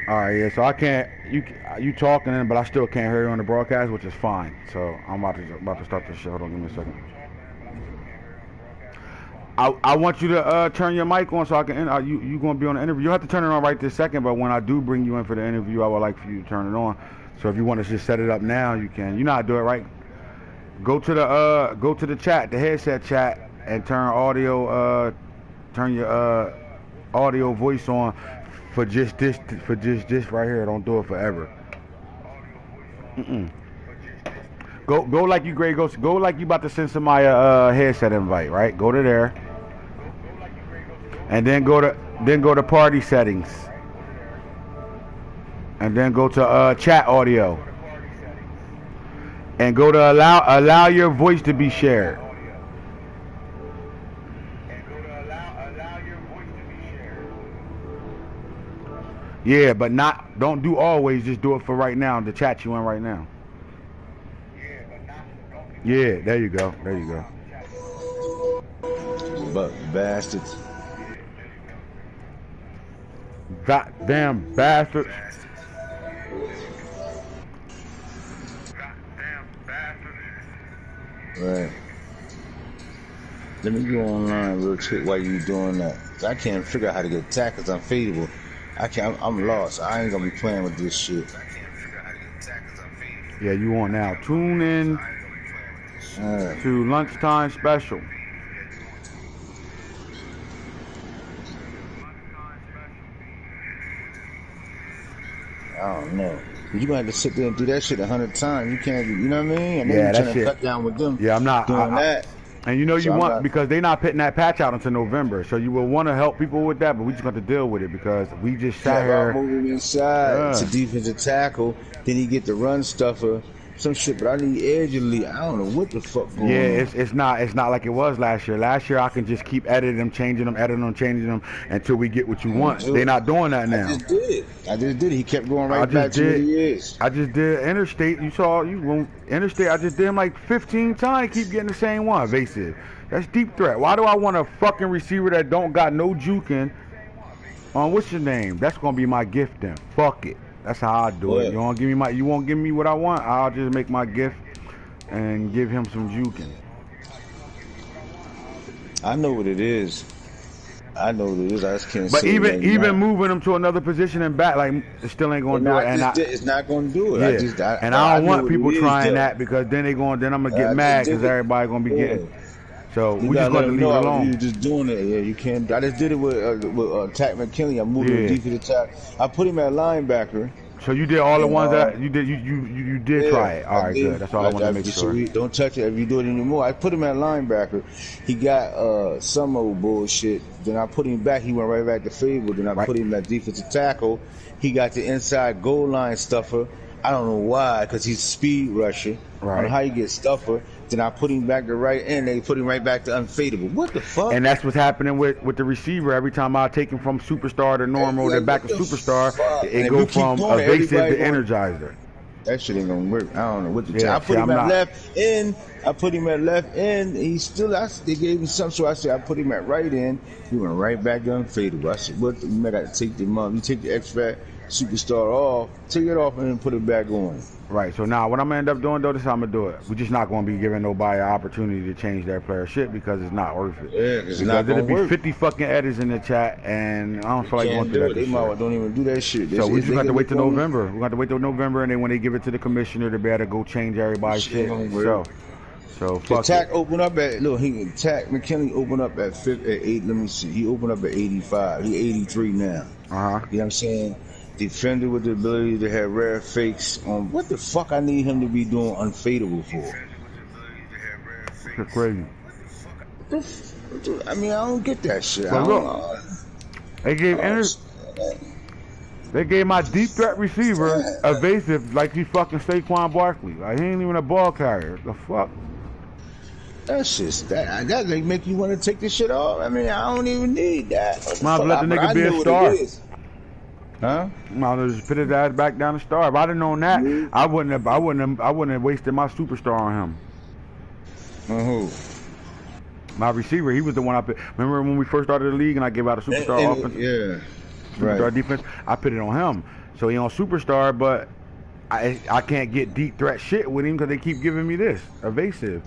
All right, yeah. So I can't. You talking, but I still can't hear you on the broadcast, which is fine. So I'm about to start the show. Hold on, give me a second. I want you to turn your mic on so I can. You gonna be on the interview? You have to turn it on right this second. But when I do bring you in for the interview, I would like for you to turn it on. So if you want to just set it up now, you can. You know how to do it, right? Go to the chat, the headset chat, and turn your audio voice on for just this right here. Don't do it forever. Mm-mm. Go like you Greg. Go like you about to send somebody a headset invite, right? Go to there, and then go to party settings, and then go to chat audio, and go to allow your voice to be shared. Yeah, but don't do always. Just do it for right now. The chat you in right now. Yeah, there you go. There you go. But bastards. Goddamn bastards. Right. Let me go online real quick while you doing that. I can't figure out how to get tackles unfadable. I'm lost. I ain't gonna be playing with this shit. Yeah, you on now. Tune in to lunchtime special. I don't know. You gonna have to sit there and do that shit 100 times. You can't, you know what I mean? And yeah, then you're trying to cut down with them. Yeah, I'm not doing that. And you know you want because they're not putting that patch out until November, so you will want to help people with that, but we just got to deal with it because we just sat here. Moving inside to defensive tackle, then he get the run stuffer, some shit. But I need edge elite. I don't know what the fuck going on. Yeah, it's not like it was last year. Last year I can just keep editing them, changing them, changing them until we get what you want. They're not doing that now. I just did it. He kept going right back to what he is. I just did interstate. You saw interstate. I just did him like 15 times. Keep getting the same one. Evasive. That's deep threat. Why do I want a fucking receiver that don't got no juking on what's your name? That's gonna be my gift then. Fuck it. That's how I do it. You won't give me what I want. I'll just make my gift and give him some juking. I know what it is. I just can't. But even moving him to another position and back, like it still ain't gonna do it. And it's not gonna do it. Yeah. I don't want people trying that because then I'm gonna get mad because everybody gonna be getting. So we just gonna leave it alone. You just doing it. Yeah, you can't. I just did it with Tack McKinley. I moved him deep to the top. I put him at linebacker. So you did all the ones that you did. You did try it. All right, good. That's all I want to make sure. Don't touch it if you do it anymore. I put him at linebacker. He got some old bullshit. Then I put him back. He went right back to Fable. Then I put him at defensive tackle. He got the inside goal line stuffer. I don't know why, because he's a speed rusher. Right. I don't know how you get stuffer. Then I put him back to right end. They put him right back to unfadable. What the fuck? And that's what's happening with the receiver. Every time I take him from superstar to normal, then back to superstar, it go from evasive to energizer. That shit ain't gonna work. I don't know what the. I put him at left end. I put him at left end. He still. They gave him some, so I said I put him at right end. He went right back to unfadable. I said, "What? You got to take the month. You take the X-Fat superstar off, take it off, and then put it back on." Right. So now what I'm gonna end up doing though, this is how I'm gonna do it. We're just not gonna be giving nobody an opportunity to change their player shit because it's not worth it. Yeah, it's not gonna work. It'll be 50 fucking edits in the chat, and I don't feel like going through that. They don't even do that shit. So we just have to wait till November. We have to wait till November, and then when they give it to the commissioner, to be able to go change everybody's shit. So fuck Tack opened up at Tack McKinley opened up at 8. Let me see. He opened up at 85. He 83 now. You know what I'm saying? Defender with the ability to have rare fakes on what the fuck I need him to be doing unfadable for. That's crazy. I mean, I don't get that shit. They gave my deep threat receiver evasive like he's fucking Saquon Barkley. Like he ain't even a ball carrier. The fuck? That's just that make you want to take this shit off. I mean, I don't even need that. Might let the nigga be a star. Huh? I'll just put his ass back down the star. If I'd have known that, I wouldn't have wasted my superstar on him. Who? My receiver, he was the one I put. Remember when we first started the league and I gave out a superstar offense? Yeah. Superstar defense? I put it on him. So he on superstar, but I can't get deep threat shit with him because they keep giving me this evasive.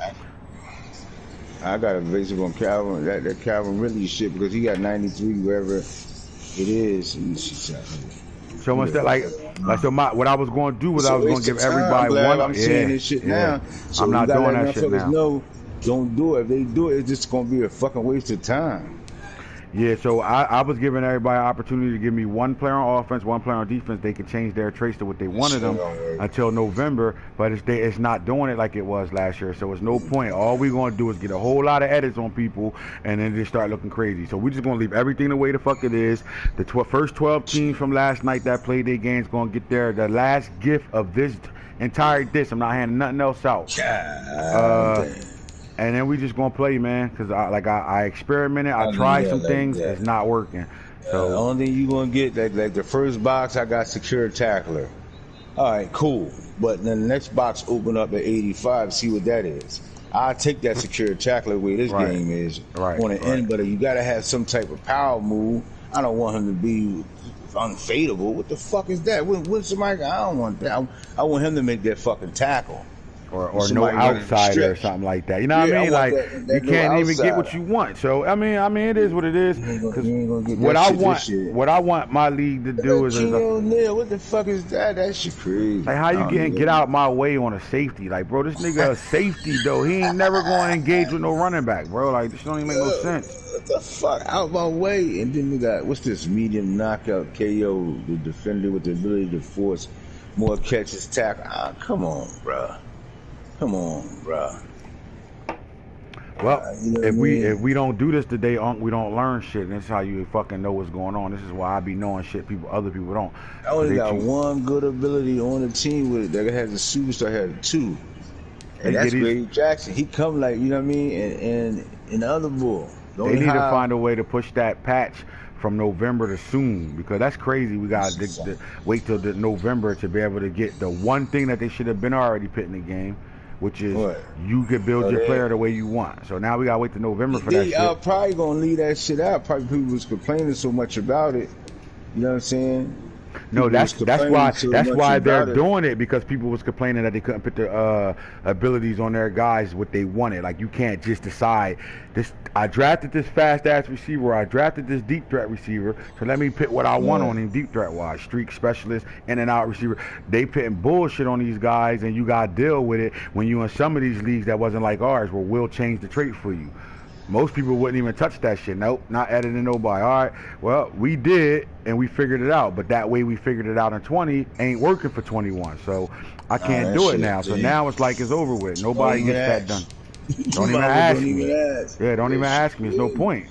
I got evasive on Calvin, that Calvin Ridley shit because he got 93 wherever it is. So instead, so what I was going to do was It's I a was going waste to of give time. everybody I'm glad one. I'm seeing this shit now. So I'm not you gotta doing let that shit motherfuckers now. know, don't do it. If they do it, it's just gonna be a fucking waste of time. Yeah, so I was giving everybody an opportunity to give me one player on offense, one player on defense. They could change their traits to what they wanted them until November, but it's not doing it like it was last year. So it's no point. All we're going to do is get a whole lot of edits on people and then just start looking crazy. So we're just going to leave everything the way the fuck it is. The first 12 teams from last night that played their games going to get the last gift of this entire disc. I'm not handing nothing else out. And then we just gonna play, man, because I experimented, I tried some things, it's not working. So the only thing you gonna get like the first box, I got secure tackler. All right, cool. But then the next box open up at 85. See what that is. I'll take that secure tackler where this game is on the end, but you gotta have some type of power move. I don't want him to be unfadable. What the fuck is that? When somebody, I don't want that. I want him to make that fucking tackle. Or no outsider or something like that. You know what I mean? Like you can't even get what you want. So I mean, it is what it is. Because what I want my league to do is what the fuck is that? That shit crazy. Like how you get out my way on a safety? Like bro, this nigga a safety though. He ain't never going to engage with no running back, bro. Like this don't even make no sense. What the fuck out my way? And then we got what's this medium knockout KO, the defender with the ability to force more catches, tackle. Come on, bro. Come on, bro. Well, if we don't do this today, we don't learn shit. And that's how you fucking know what's going on. This is why I be knowing shit other people don't. I only got one good ability on the team with it. That has a superstar, had two. And that's Grady Jackson. He come like, you know what I mean? And the other bull. They need to find a way to push that patch from November to soon, because that's crazy. We got to wait till November to be able to get the one thing that they should have been already put in the game, which is you could build your player the way you want. So now we gotta wait till November for that shit. I'm probably gonna leave that shit out. Probably people was complaining so much about it. You know what I'm saying? No, that's why they're doing it, because people was complaining that they couldn't put the abilities on their guys what they wanted. Like you can't just decide this. I drafted this fast ass receiver. I drafted this deep threat receiver. So let me put what I want on him deep threat wise. Streak specialist, in and out receiver. They putting bullshit on these guys, and you gotta deal with it when you in some of these leagues that wasn't like ours, where we'll change the trait for you. Most people wouldn't even touch that shit. Nope, not editing nobody. All right, well, we did, and we figured it out. But that way we figured it out in 20 ain't working for 21. So I can't do it now. So now it's like it's over with. Nobody gets that done. Don't even ask me. Yeah, don't even ask me. There's no point.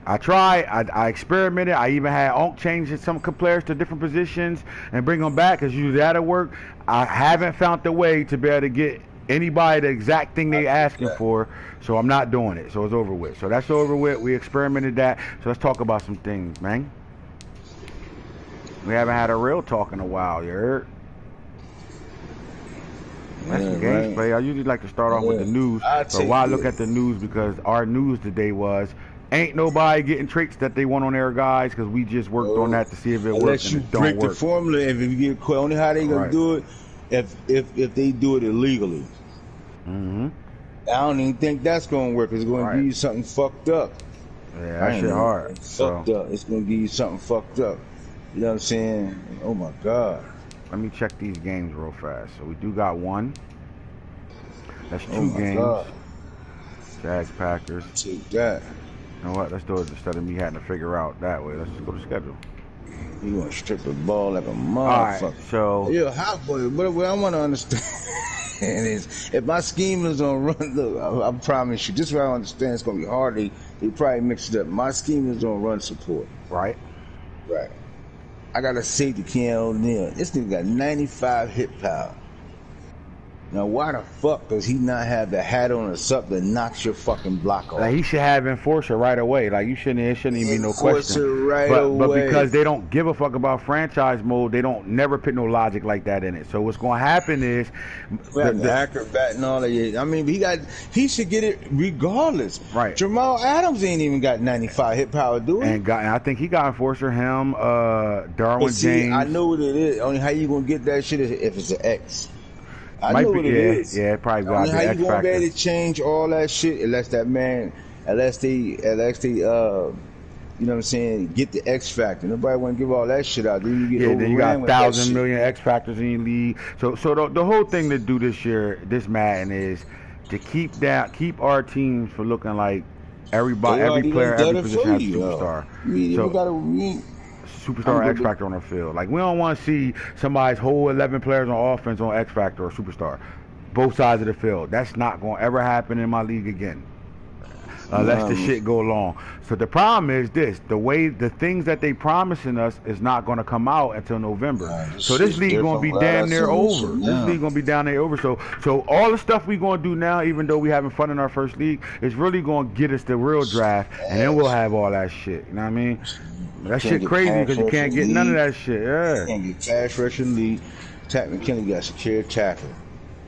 I tried. I experimented. I even had Onk change some players to different positions and bring them back, because usually that'll work. I haven't found the way to be able to get anybody the exact thing they asking for, so I'm not doing it. So it's over with. So that's over with. We experimented that. So let's talk about some things, man. We haven't had a real talk in a while, you heard? That's some gameplay. I usually like to start off with the news. But why I look at the news, because our news today was ain't nobody getting traits that they want on their guys, because we just worked on that to see if it works, and it don't work. Break the formula, if you get caught, only how they gonna do it if they do it illegally. I don't even think that's gonna work. It's gonna give you something fucked up. Yeah, that shit hard. Fucked up. It's gonna give you something fucked up. You know what I'm saying? Oh my God. Let me check these games real fast. So we do got one. That's two games. Jags, Packers. Take that. You know what? Let's do it instead of me having to figure out that way. Let's just go to schedule. You gonna strip the ball like a motherfucker. Alright, so what I want to understand is, if my scheme is on run, look, I promise you, this is what I understand. It's gonna be hard. They probably mix it up. My scheme is on run support. Right. I got a safety, Keanu O'Neal. This nigga got 95 hit power. Now, why the fuck does he not have the hat on or something that knocks your fucking block off? Like he should have enforcer right away. Like it shouldn't even be no question. Right but away. because they don't give a fuck about franchise mode, they don't never put no logic like that in it. So what's going to happen is the acrobat and all that. I mean, he should get it regardless. Right. Jamal Adams ain't even got 95 hit power, do he? And I think he got enforcer. Him, Darwin James. I know what it is. Only how you gonna get that shit is if it's an X. I know what it is. Yeah, it probably got the X factor. How you gonna be able to change all that shit unless they, you know what I'm saying, get the X factor. Nobody want to give all that shit out. Then you get then you got 1,000 million X factors in your league. So the whole thing to do this year, this Madden, is to keep our teams from looking like every player, every position has a superstar. Superstar X Factor on the field. Like we don't want to see somebody's whole 11 players on offense on X Factor or superstar. Both sides of the field. That's not going to ever happen in my league again. Unless the shit go long. So the problem is this: the things that they promising us is not going to come out until November. So this league going to be damn near over. This league going to be down there over. So all the stuff we going to do now, even though we having fun in our first league, is really going to get us the real draft, and then we'll have all that shit. You know what I mean? That shit crazy because you can't get none of that shit. Yeah. You can't get cash rush in the league. Pat McKinley got secure tackle.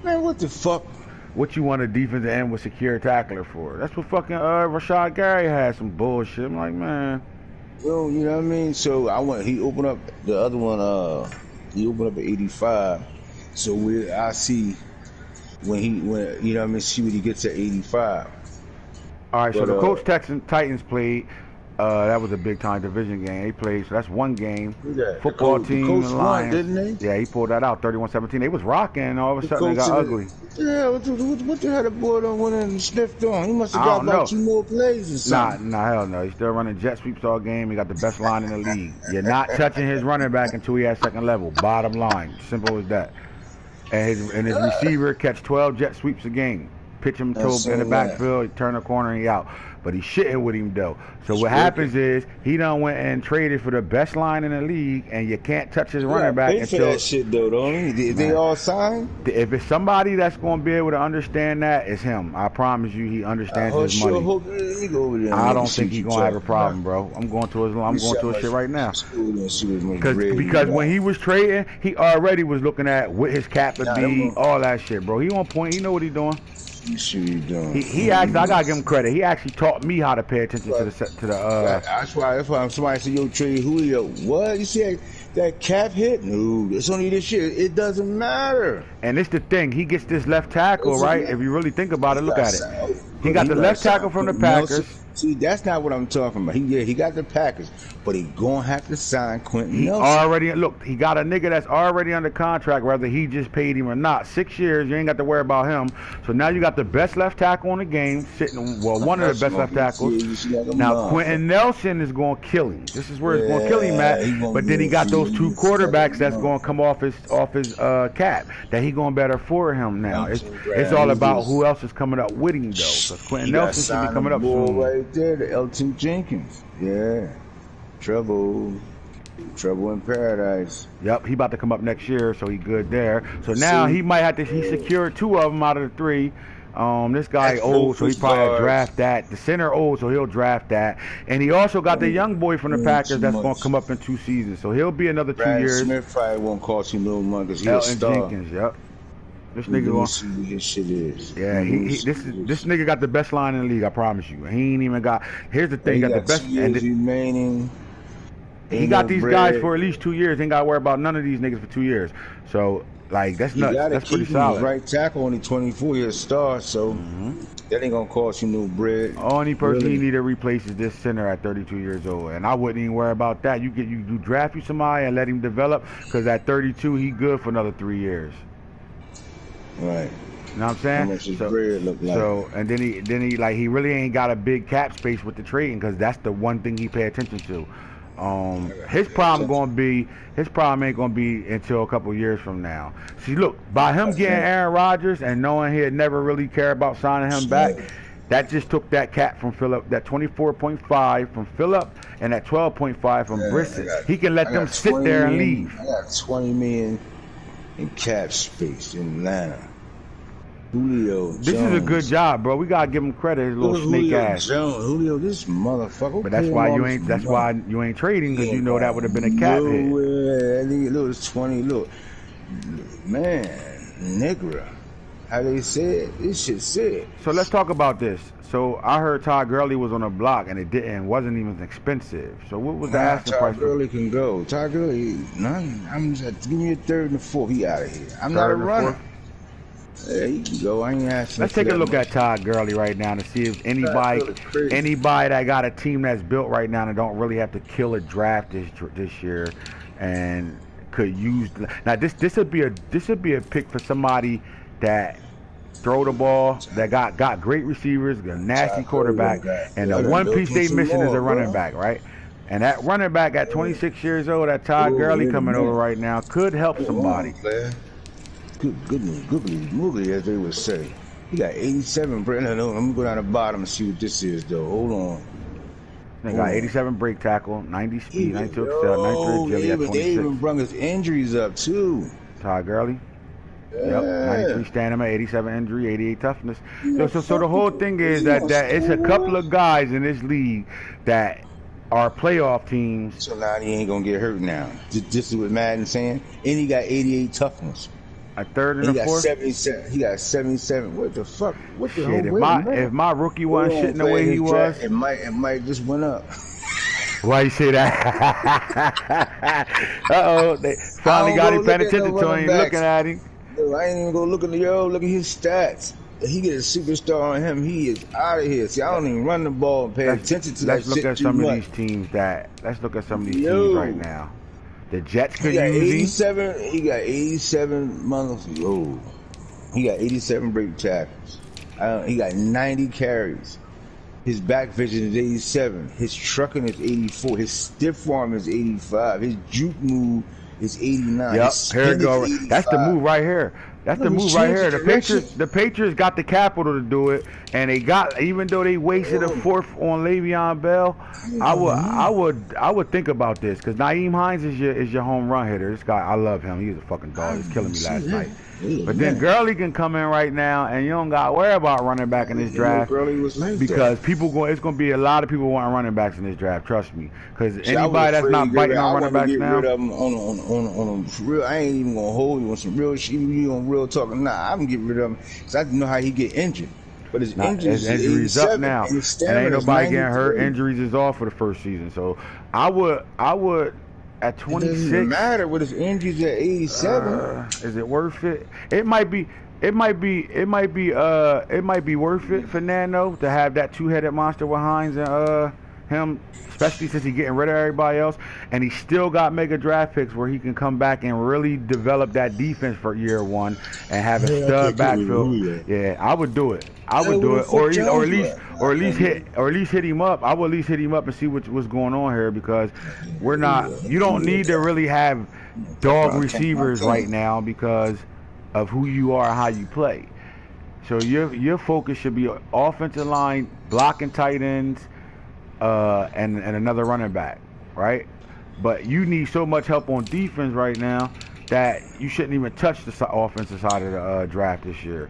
Man, what the fuck? What you want a defensive end with secure tackler for? That's what fucking Rashad Gary had, some bullshit. I'm like, man. Yo, you know what I mean? So he opened up the other one. He opened up at 85. So I see when you know what I mean. See what he gets at 85. All right. So the Colts Titans played. That was a big time division game. They played, so that's one game. Football team, the Colts Lions. won, didn't they? Yeah, he pulled that out, 31-17. They was rocking, and all of a sudden it got ugly. Yeah, what the hell the boy done went in and sniffed on? He must have got about 2 more plays or something. Nah, hell no. He's still running jet sweeps all game. He got the best line in the league. You're not touching his running back until he has second level. Bottom line, simple as that. And his receiver catch 12 jet sweeps a game. Pitch him in the backfield, turn the corner, and he out. But he's shitting with him though. So what happens is he done went and traded for the best line in the league, and you can't touch his running back until that shit though, don't he? They all signed. If it's somebody that's going to be able to understand that, it's him. I promise you, he understands his money. Let me go over there. I don't think he's going to have a problem, bro. I'm going to his shit right now. Because when he was trading, he already was looking at what his cap would be, all that shit, bro. He on point. He know what he's doing. He actually, I gotta give him credit. He actually taught me how to pay attention to the. That's why somebody said, "Yo, Trey, Julio, what you see that cap hit? No, it's only this year. It doesn't matter." And it's the thing. He gets this left tackle, right? If you really think about it, look at it. He got the left tackle from the Packers. See, that's not what I'm talking about. He got the Packers, but he gonna have to sign Quentin Nelson. He got a nigga that's already under contract, whether he just paid him or not. 6 years, you ain't got to worry about him. So now you got the best left tackle in the game, one of the best left tackles. Now Quentin Nelson is gonna kill him. This is where it's gonna kill him, Matt. But then he got those 2 quarterbacks that's gonna come off his cap that he gonna better for him now. It's all about who else is coming up with him though. Because Quentin Nelson should be coming up soon. Right there, the L2 Jenkins. Yeah. Trouble in paradise. Yep, he about to come up next year, so he good there. So now he might have to. He secured 2 of them out of the 3. This guy old, so he probably draft that. The center old, so he'll draft that. And he also got the young boy from the Packers that's gonna come up in 2 seasons. So he'll be another 2 years. Smith probably won't cost him no money because he's a star. Jenkins, yep. This nigga gonna see what his shit is. Yeah, this nigga got the best line in the league. I promise you. He ain't even got. Here's the thing. He got the best. 2 years remaining. He got these guys for at least 2 years. Ain't got to worry about none of these niggas for 2 years. So like that's nuts. That's pretty solid. Right tackle only 24 years star. So that ain't gonna cost you no bread. Only person he need to replace is this center at 32 years old, and I wouldn't even worry about that. You draft you somebody and let him develop, because at 32 he good for another 3 years. Right. You know what I'm saying? How much his bread look like. So, and then he really ain't got a big cap space with the trading, because that's the one thing he pay attention to. His problem ain't gonna be until a couple years from now. See, look, by him getting Aaron Rodgers and knowing he'd never really care about signing him back, that just took that cap from Phillip, that 24.5 from Phillip, and that 12.5 from Brissett. He can let them sit there and leave. I got 20 million in cap space in Atlanta. Julio This is a good job, bro. We gotta give him credit. His little snake Julio ass. Jones. Julio, this motherfucker. But that's why you ain't. That's why you ain't trading, because you know that would have been a cap hit. That nigga, look, it's 20. Look, man, nigga. How they said this shit said. So let's talk about this. So I heard Todd Gurley was on a block and it wasn't even expensive. So what was the asking price? Todd Gurley can go. Todd Gurley, none. I'm just give me a third and a fourth. He out of here. I'm not a runner. Yeah, he can go. I ain't asking. Let's take a look at Todd Gurley right now to see if anybody that got a team that's built right now and don't really have to kill a draft this year and could use. Now this would be a pick for somebody that throw the ball, that got great receivers, a nasty quarterback, and the one piece they missing is a running back, right? And that running back at 26 years old, that Todd Gurley coming over right now, could help somebody. Googly moogly, as they would say. He got 87 break. No, let me go down the bottom and see what this is, though. Hold on. They got 87 break tackle, 90 speed, 92 excel, 93 agility at 26. They even brought his injuries up, too. Todd Gurley? Yep, 93 stamina, 87 injury, 88 toughness. So the whole thing is that it's a couple of guys in this league that are playoff teams. So now he ain't going to get hurt now. This is what Madden saying. And he got 88 toughness. A third and a fourth? 77. He got 77. What the fuck? What the shit, hell? If my rookie wasn't shitting the way he was, it might just went up. Why you say that? Uh-oh. They finally got him paying attention to him, looking at him. No, I ain't even gonna look at look at his stats. He get a superstar on him, he is out of here. See, I don't even run the ball and pay attention to that shit. Let's look at some of these teams teams right now. The Jets could use him. He got 87 motherfuckers. He got 87 break tackles. He got 90 carries. His back vision is 87. His trucking is 84. His stiff arm is 85. His juke move is 89. Yep, here it go. That's the move right here. That's the move right here. The Patriots got the capital to do it, and they got, even though they wasted a fourth on Le'Veon Bell, I would think about this, because Nyheim Hines is your home run hitter. This guy, I love him. He was a fucking dog. He's killing me last night. But then Gurley can come in right now, and you don't got to worry about running back in this draft, because it's going to be a lot of people wanting running backs in this draft. Trust me, because anybody that's not biting on running backs now, I ain't even gonna hold you on some real shit. You on real talking? Nah, I'm getting rid of him because I know how he get injured. But his injuries up now, and ain't nobody getting hurt. Injuries is off for the first season, so I would. At 26, it doesn't matter with his injuries at 87. Is it worth it? It might be worth it for Nano to have that two-headed monster with Hines and him, especially since he's getting rid of everybody else, and he still got mega draft picks where he can come back and really develop that defense for year one and have a stud backfield. Yeah, I would do it. Or at least hit him up. I would at least hit him up and see what's going on here, because you don't need to really have dog receivers right now because of who you are and how you play. So your focus should be offensive line, blocking tight ends, and another running back, right? But you need so much help on defense right now that you shouldn't even touch the offensive side of the draft this year.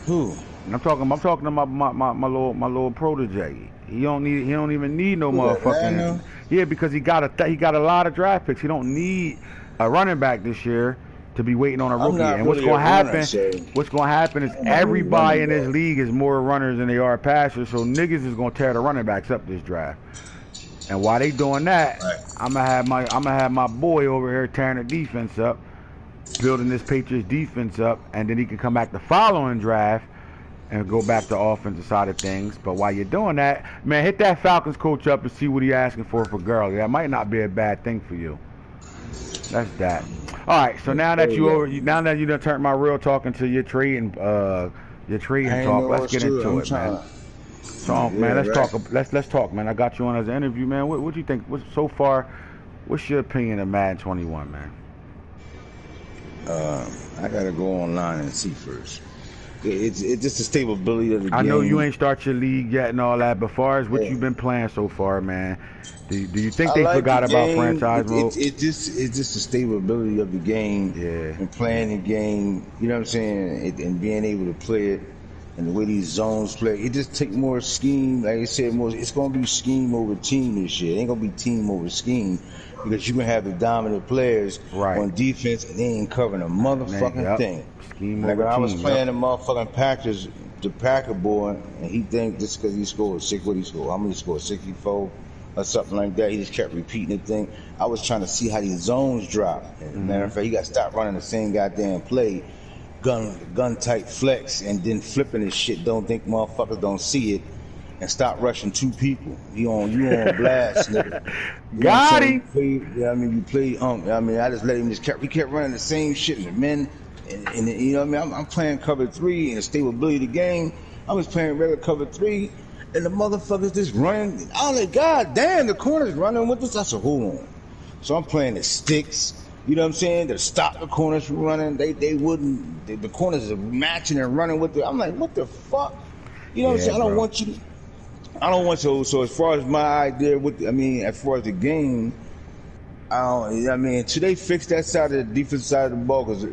Who? And I'm talking about my little protege. He don't even need no motherfucking. Yeah, because he got a lot of draft picks. He don't need a running back this year to be waiting on a rookie. And what's going to happen is everybody in this league is more runners than they are passers. So niggas is going to tear the running backs up this draft. And while they doing that, I'm gonna have my boy over here tearing the defense up, building this Patriots defense up, and then he can come back the following draft and go back to the offensive side of things. But while you're doing that, man, hit that Falcons coach up and see what he asking for Gurley. That might not be a bad thing for you. That's that. All right, so now that you done turned my real talk into your trading talk, let's get into it, man. So, man, let's talk, man. I got you on as an interview, man. What do you think? So far, what's your opinion of Madden 21, man? I gotta go online and see first. It's just the stability of the I know you game. ain't start your league yet and all that, but far as what Yeah. you've been playing so far, man, do you think I they like the forgot about game. franchise mode? It's just the stability of the game Yeah. and playing the game. You know what I'm saying? And being able to play it and the way these zones play. It just take more scheme. Like I said, more. It's gonna be scheme over team this year. It ain't gonna be team over scheme because you can have the dominant players Right. on defense and they ain't covering a Man, motherfucking yep. thing. Scheme Like over when I was team, playing yep. the motherfucking Packers, the Packer boy, and he think just because he scored what he scored, how many he scored, 64 or something like that. He just kept repeating the thing. I was trying to see how these zones drop. And matter of fact, he got stopped running the same goddamn play, gun type flex, and then flipping his shit. Don't think motherfuckers don't see it, and stop rushing two people. You on blast, nigga. You know what I'm Got saying? him. You play. I just let him he kept running the same shit. And the men, and you know what I mean. I'm playing cover 3 and the stability of the game. I was playing regular cover 3, and the motherfuckers just running. I'm like, God damn, the corner's running with us. I said, hold on. So I'm playing the sticks. You know what I'm saying? To stop the corners from running. They wouldn't. The corners are matching and running with it. I'm like, what the fuck? You know what I'm Yeah, saying? bro. I don't want to. So as far as my idea, as far as the game, should they fix that side of the defensive side of the ball? Because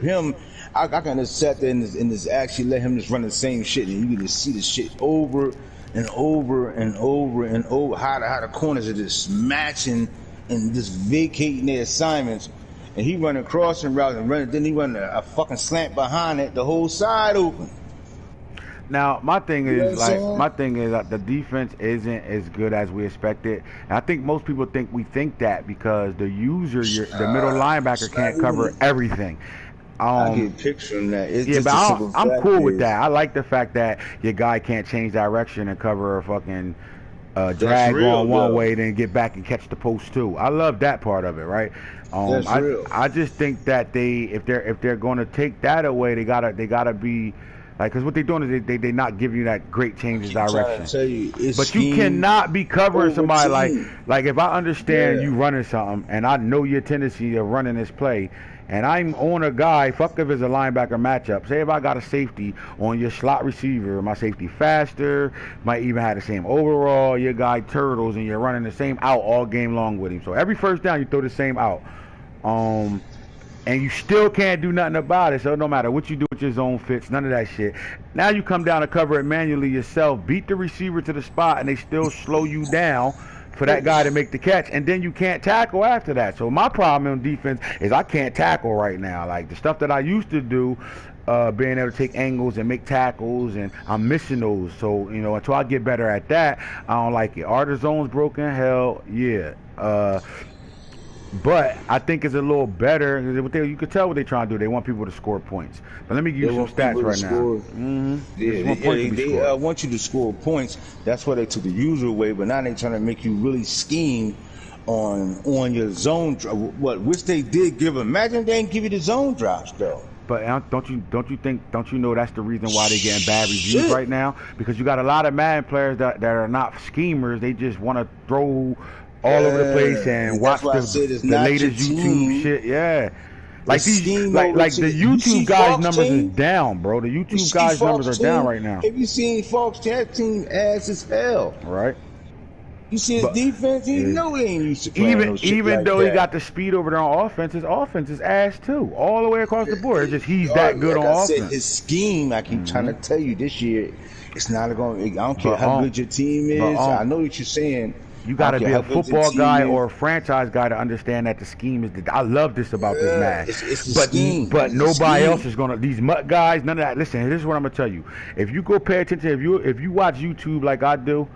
I kind of sat there and just actually let him just run the same shit, and you can just see the shit over and over and over and over. How the corners are just matching and just vacating their assignments. And he running crossing routes and running. Then he run a fucking slant behind it, the whole side open. Now, my thing You know is what I'm saying? that the defense isn't as good as we expected. And I think most people think that because the middle linebacker can't cover everything. I get picks from that. It's Yeah, just but a simple I'm fact cool with is that. I like the fact that your guy can't change direction and cover a fucking that's drag real on one though. way, then get back and catch the post too. I love that part of it, right? That's real. I just think that if they're going to take that away, they gotta be like, because what they're doing is they not giving you that great change I of keep trying direction. to tell you, it's But you scheme cannot be covering over somebody team. like if I understand Yeah. you running something and I know your tendency of running this play, and I'm on a guy, fuck if it's a linebacker matchup. Say if I got a safety on your slot receiver, my safety faster, might even have the same overall, your guy turtles, and you're running the same out all game long with him. So every first down you throw the same out. And you still can't do nothing about it. So no matter what you do with your zone fits, none of that shit. Now you come down to cover it manually yourself, beat the receiver to the spot, and they still slow you down for that guy to make the catch, and then you can't tackle after that. So my problem on defense is I can't tackle right now. Like the stuff that I used to do, being able to take angles and make tackles, and I'm missing those. So, until I get better at that, I don't like it. Are the zones broken? Hell, yeah. But I think it's a little better. You could tell what they're trying to do. They want people to score points. But let me give you some stats right now. They want you to score points. That's why they took the usual way, but now they're trying to make you really scheme on your zone. Which they did give. Imagine they didn't give you the zone drops though. But don't you know that's the reason why they're getting bad reviews right now? Because you got a lot of Madden players that are not schemers. They just want to throw all over the place and watch the latest YouTube shit. Yeah. Like the YouTube guys' numbers is down, bro. The YouTube guys' numbers are down right now. Have you seen Fox tag team ass as hell? Right. You see his defense, he know he ain't used to playing no shit even like though that. he got the speed over there on offense, his offense is ass too, all the way across the board. It's just he's that good on offense. Said, his scheme, I keep trying to tell you this year, it's not going. I don't care how good your team is. I know what you're saying. You got to be a football guy or a franchise guy to understand that the scheme is. I love this about this match. It's scheme. But nobody else is gonna. These mutt guys, none of that. Listen, this is what I'm gonna tell you. If you go pay attention, if you watch YouTube like I do,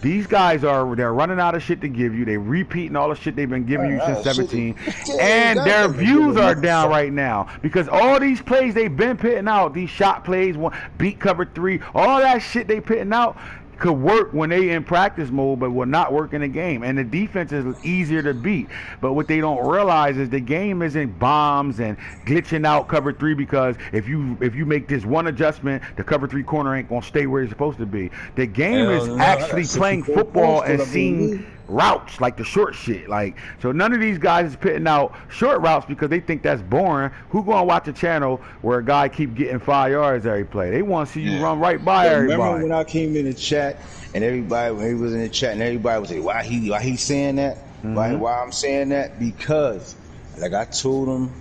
these guys they're running out of shit to give you. They repeating all the shit they've been giving you since 17, and their views are down right now because all these plays they've been pitting out, these shot plays, beat cover 3, all that shit they pitting out could work when they in practice mode, but will not work in the game. And the defense is easier to beat. But what they don't realize is the game isn't bombs and glitching out cover 3, because if you make this one adjustment, the cover 3 corner ain't gonna stay where it's supposed to be. The game is actually playing football and seeing routes, like the short shit. Like, so none of these guys is putting out short routes because they think that's boring. Who gonna watch a channel where a guy keep getting 5 yards every play? They want to see you run right by everybody. Remember when I came in the chat and everybody, when he was in the chat and everybody was like, why he saying that? Why I'm saying that? Because, like I told him,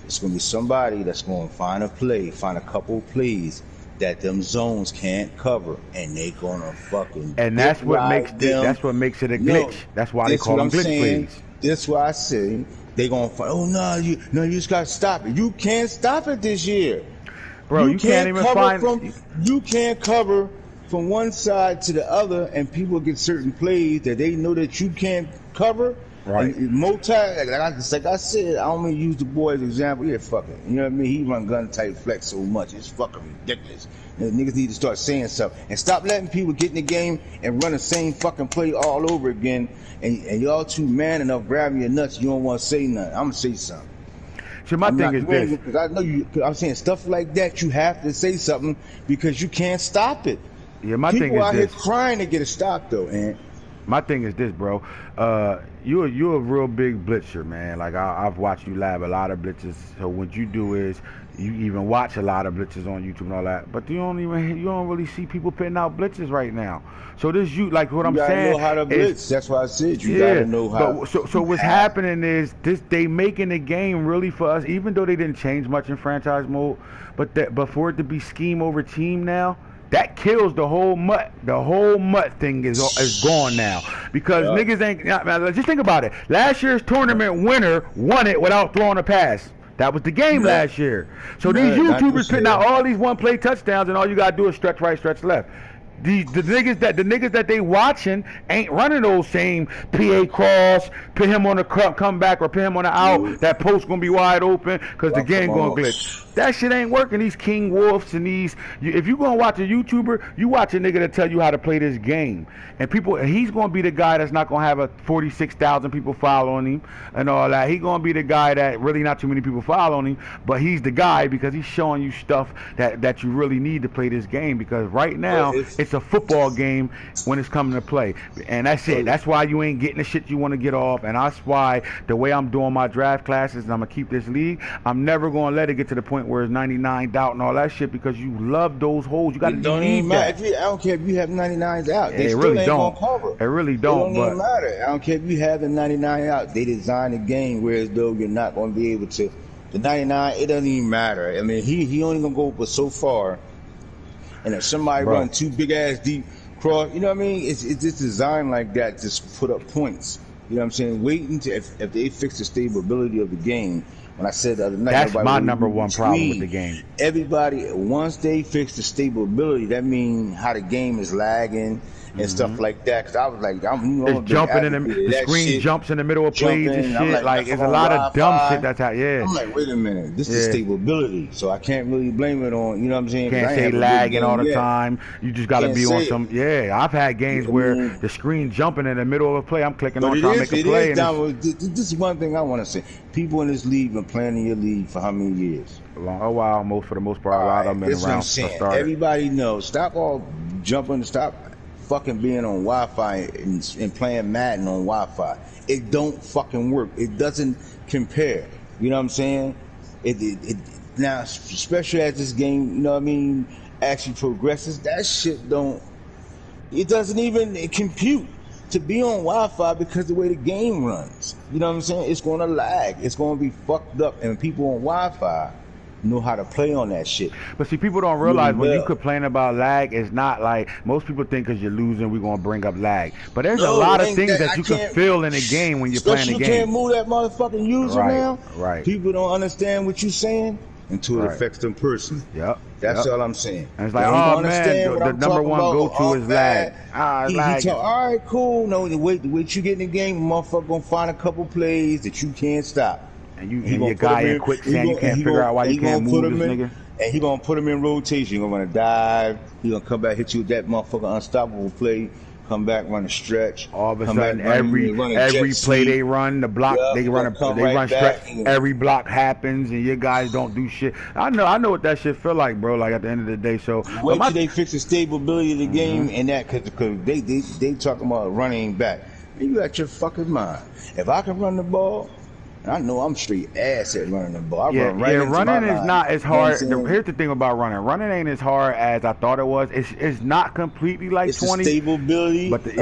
it's gonna be somebody that's gonna find a couple plays that them zones can't cover, and they gonna fucking. And that's what makes it a glitch. That's why they call them glitch plays. That's why I say they gonna find. Oh no, you just gotta stop it. You can't stop it this year, bro. You can't even find. You can't cover from one side to the other, and people get certain plays that they know that you can't cover. Right. Like I said, I don't mean use the boy as an example. Yeah, fuck it. You know what I mean? He run gun type flex so much. It's fucking ridiculous. And niggas need to start saying something. And stop letting people get in the game and run the same fucking play all over again. And y'all too man enough grabbing your nuts. You don't want to say nothing. I'm going to say something. So my thing is this. Because I know you, I'm saying stuff like that, you have to say something because you can't stop it. Yeah, my thing is this. People out here crying to get it stopped though, man. My thing is this, bro. You're a real big blitzer, man. Like I've watched you lab a lot of blitzes. So what you do is you even watch a lot of blitzes on YouTube and all that. But you don't really see people putting out blitzes right now. So this like what I'm saying. You gotta know how to blitz. That's why I said you gotta know how. So what's happening is they making the game really for us, even though they didn't change much in franchise mode. But for it to be scheme over team now. That kills the whole mutt. The whole mutt thing is gone now because niggas ain't. Just think about it. Last year's tournament winner won it without throwing a pass. That was the game last year. So these YouTubers putting out all these one-play touchdowns, and all you gotta do is stretch right, stretch left. The niggas that they watching ain't running those same PA cross, put him on the comeback or put him on the out. That post gonna be wide open because the game gonna glitch. That shit ain't working. These King Wolves and if you gonna watch a YouTuber, you watch a nigga that tell you how to play this game. And he's gonna be the guy that's not gonna have a 46,000 people following him and all that. He gonna be the guy that really not too many people following him, but he's the guy because he's showing you stuff that you really need to play this game. Because right now it's a football game when it's coming to play, and that's it. That's why you ain't getting the shit you want to get off, and that's why the way I'm doing my draft classes and I'm gonna keep this league. I'm never gonna let it get to the point where it's 99 doubt and all that shit because you love those holes. You got to need that. I don't care if you have 99s out. They still really ain't don't cover. It really don't. It don't even matter. I don't care if you have the 99 out. They design the game whereas though you're not gonna be able to. The 99, it doesn't even matter. I mean, he only gonna go but so far. And if somebody run two big ass deep cross, you know what I mean? It's just designed like that to put up points. You know what I'm saying? Waiting to if they fix the stability of the game. When I said the other night, that's my number one problem with the game. Everybody, once they fix the stability, that means how the game is lagging and stuff like that. Because I was like, it's jumping in the screen shit, jumps in the middle of plays and shit. Like it's a lot of dumb shit that's how. Yeah. I'm like, wait a minute, this is stability, so I can't really blame it on. You know what I'm saying? Can't say lagging all the time. You just got to be on some. Yeah, I've had games where the screen jumping in the middle of a play. I'm clicking on trying to make a play. This is one thing I want to say. People in this league been playing in your league for how many years? A while, for the most part, a lot of them been around. Everybody knows. Stop all jumping. Stop fucking being on Wi-Fi and playing Madden on Wi-Fi. It don't fucking work. It doesn't compare. You know what I'm saying? It now, especially as this game, you know what I mean, actually progresses. That shit don't. It doesn't even compute to be on Wi-Fi because the way the game runs. You know what I'm saying? It's going to lag. It's going to be fucked up. And people on Wi-Fi know how to play on that shit. But see, people don't realize when you complain about lag, it's not like most people think because you're losing, we're going to bring up lag. But there's a lot of things that you can feel in a game when you're playing the game. You can't move that motherfucking user now. Right. People don't understand what you're saying until it affects them personally. Yep. That's all I'm saying. And it's like, oh man, the number one go-to is lag. All right, cool. No, the way you get in the game, motherfucker gonna find a couple plays that you can't stop. And your guy in quicksand, you can't figure out why you can't move this nigga. And he gonna put him in rotation. He gonna run a dive. He gonna come back, hit you with that motherfucker unstoppable play. Come back, run a stretch. All of a sudden, every play they run, the block they run stretch. Every block happens, and your guys don't do shit. I know what that shit feel like, bro. Like at the end of the day, so wait till they fix the stability of the game and that, because they talking about running back. You got your fucking mind. If I can run the ball, and I know I'm straight ass at running the ball. I run right into my running is line. not as hard. You know what I'm Here's the thing about running. Running ain't as hard as I thought it was. It's not completely like it's 20. The stability but of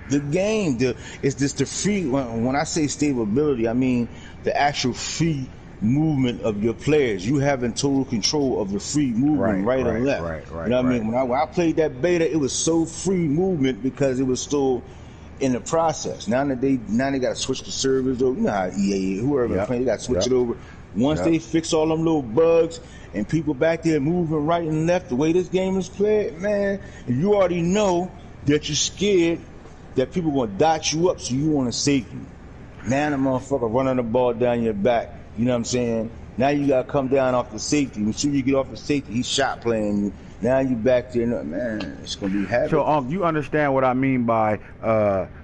the game. It's just the free. When I say stability, I mean the actual free movement of your players. You having total control of the free movement right and left. Right. You know what I mean? When I played that beta, it was so free movement because it was still in the process. Now they got to switch the servers over. You know how EA, whoever playing, they got to switch it over. Once they fix all them little bugs and people back there moving right and left, the way this game is played, man, you already know that you're scared that people gonna dot you up, so you want to safety. Now the motherfucker running the ball down your back. You know what I'm saying? Now you gotta come down off the safety. As soon as you get off the safety, he's shot playing you. Now you back there, man. It's gonna be havoc. So you understand what I mean by